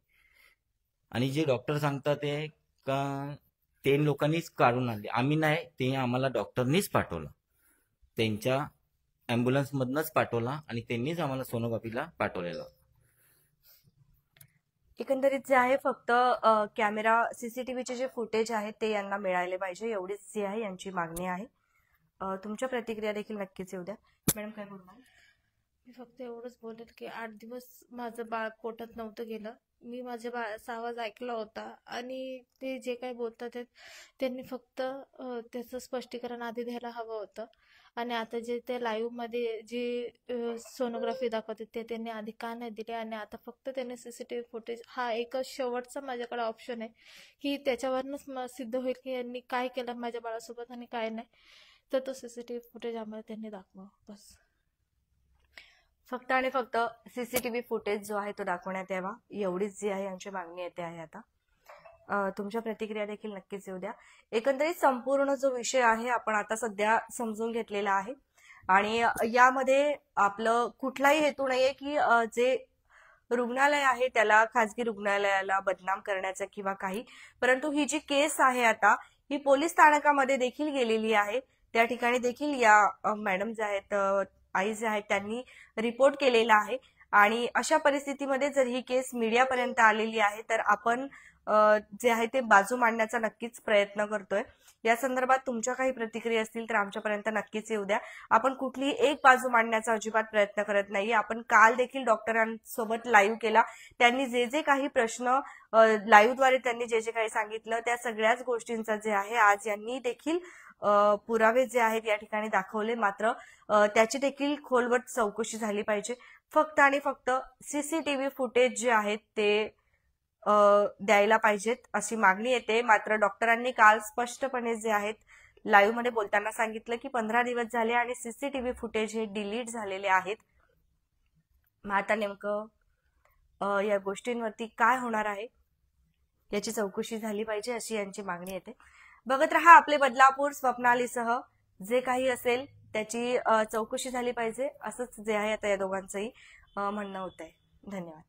आणि जे डॉक्टर सांगतात ते का ते लोकांनीच काढून आणले, आम्ही नाही, ते आम्हाला डॉक्टरनीच पाठवलं, त्यांच्या अँब्युलन्स मधनच पाठवला आणि त्यांनीच आम्हाला सोनोग्राफीला पाठवलेलं. एकंदरीत जे आहे फक्त कॅमेरा सीसीटीव्हीचे जे फुटेज आहेत ते यांना मिळाले पाहिजे, एवढीच जी आहे यांची मागणी आहे. तुमच्या प्रतिक्रिया देखील नक्कीच येऊ द्या. मॅडम काय बोलणार? मी फक्त एवढंच बोलेल की 8 दिवस माझं बाळ पोटात नव्हतं गेलं. मी माझ्या बाळाचा आवाज ऐकला होता आणि ते जे काही बोलतात त्यांनी फक्त त्याचं स्पष्टीकरण आधी द्यायला हवं होतं. आणि आता जे ते लाईव्हमध्ये जे सोनोग्राफी दाखवते ते त्यांनी आधी का नाही दिले आणि आता फक्त त्यांनी CCTV फुटेज हा एकच शेवटचा माझ्याकडे ऑप्शन आहे की त्याच्यावरनंच सिद्ध होईल की यांनी काय केलं माझ्या बाळासोबत आणि काय नाही. तर तो CCTV फुटेज आम्हाला त्यांनी दाखवा बस. फक्त आणि फक्त सीसीटीव्ही फुटेज जो आहे तो दाखवण्यात यावा, एवढीच जी आहे यांची मागणी येते आहे. आता तुमच्या प्रतिक्रिया देखील नक्कीच येऊ द्या. एकंदरीत संपूर्ण जो विषय आहे आपण आता सध्या समजून घेतलेला आहे आणि यामध्ये आपलं कुठलाही हेतू नाहीये की जे रुग्णालय आहे त्याला, खाजगी रुग्णालयाला बदनाम करण्याचा किंवा काही, परंतु ही जी केस आहे आता ही पोलीस स्थानकामध्ये देखील गेलेली आहे. त्या ठिकाणी देखील या मॅडम जे आहेत, आई जे आहेत, त्यांनी रिपोर्ट केलेला आहे. आणि अशा परिस्थितीमध्ये जर ही केस मीडियापर्यंत आलेली आहे तर आपण जे आहे ते बाजू मांडण्याचा नक्कीच प्रयत्न करतोय. या संदर्भात तुमच्या काही प्रतिक्रिया असतील तर आमच्यापर्यंत नक्कीच येऊ द्या. आपण कुठलीही एक बाजू मांडण्याचा अजिबात प्रयत्न करत नाही. आपण काल देखील डॉक्टरांसोबत लाईव्ह केला. त्यांनी जे जे काही प्रश्न लाईव्हद्वारे त्यांनी जे जे काही सांगितलं त्या सगळ्याच गोष्टींचा जे आहे आज यांनी देखील पुरावे जे आहेत या ठिकाणी दाखवले. मात्र त्याची देखील खोलवर चौकशी झाली पाहिजे. फक्त आणि फक्त सीसीटीव्ही फुटेज जे आहेत ते द्यायला पाहिजेत अशी मागणी येते. मात्र डॉक्टरांनी काल स्पष्टपणे जे आहेत लाईव्ह मध्ये बोलताना सांगितलं की 15 दिवस झाले आणि सीसीटीव्ही फुटेज हे डिलीट झालेले आहेत. मग आता नेमकं या गोष्टींवरती काय होणार आहे याची चौकशी झाली पाहिजे अशी यांची मागणी येते. बघत रहा आपले बदलापूर. स्वप्नालीसह जे काही असेल त्याची चौकशी झाली पाहिजे असंच जे आहे आता या दोघांचंही म्हणणं होत आहे. धन्यवाद.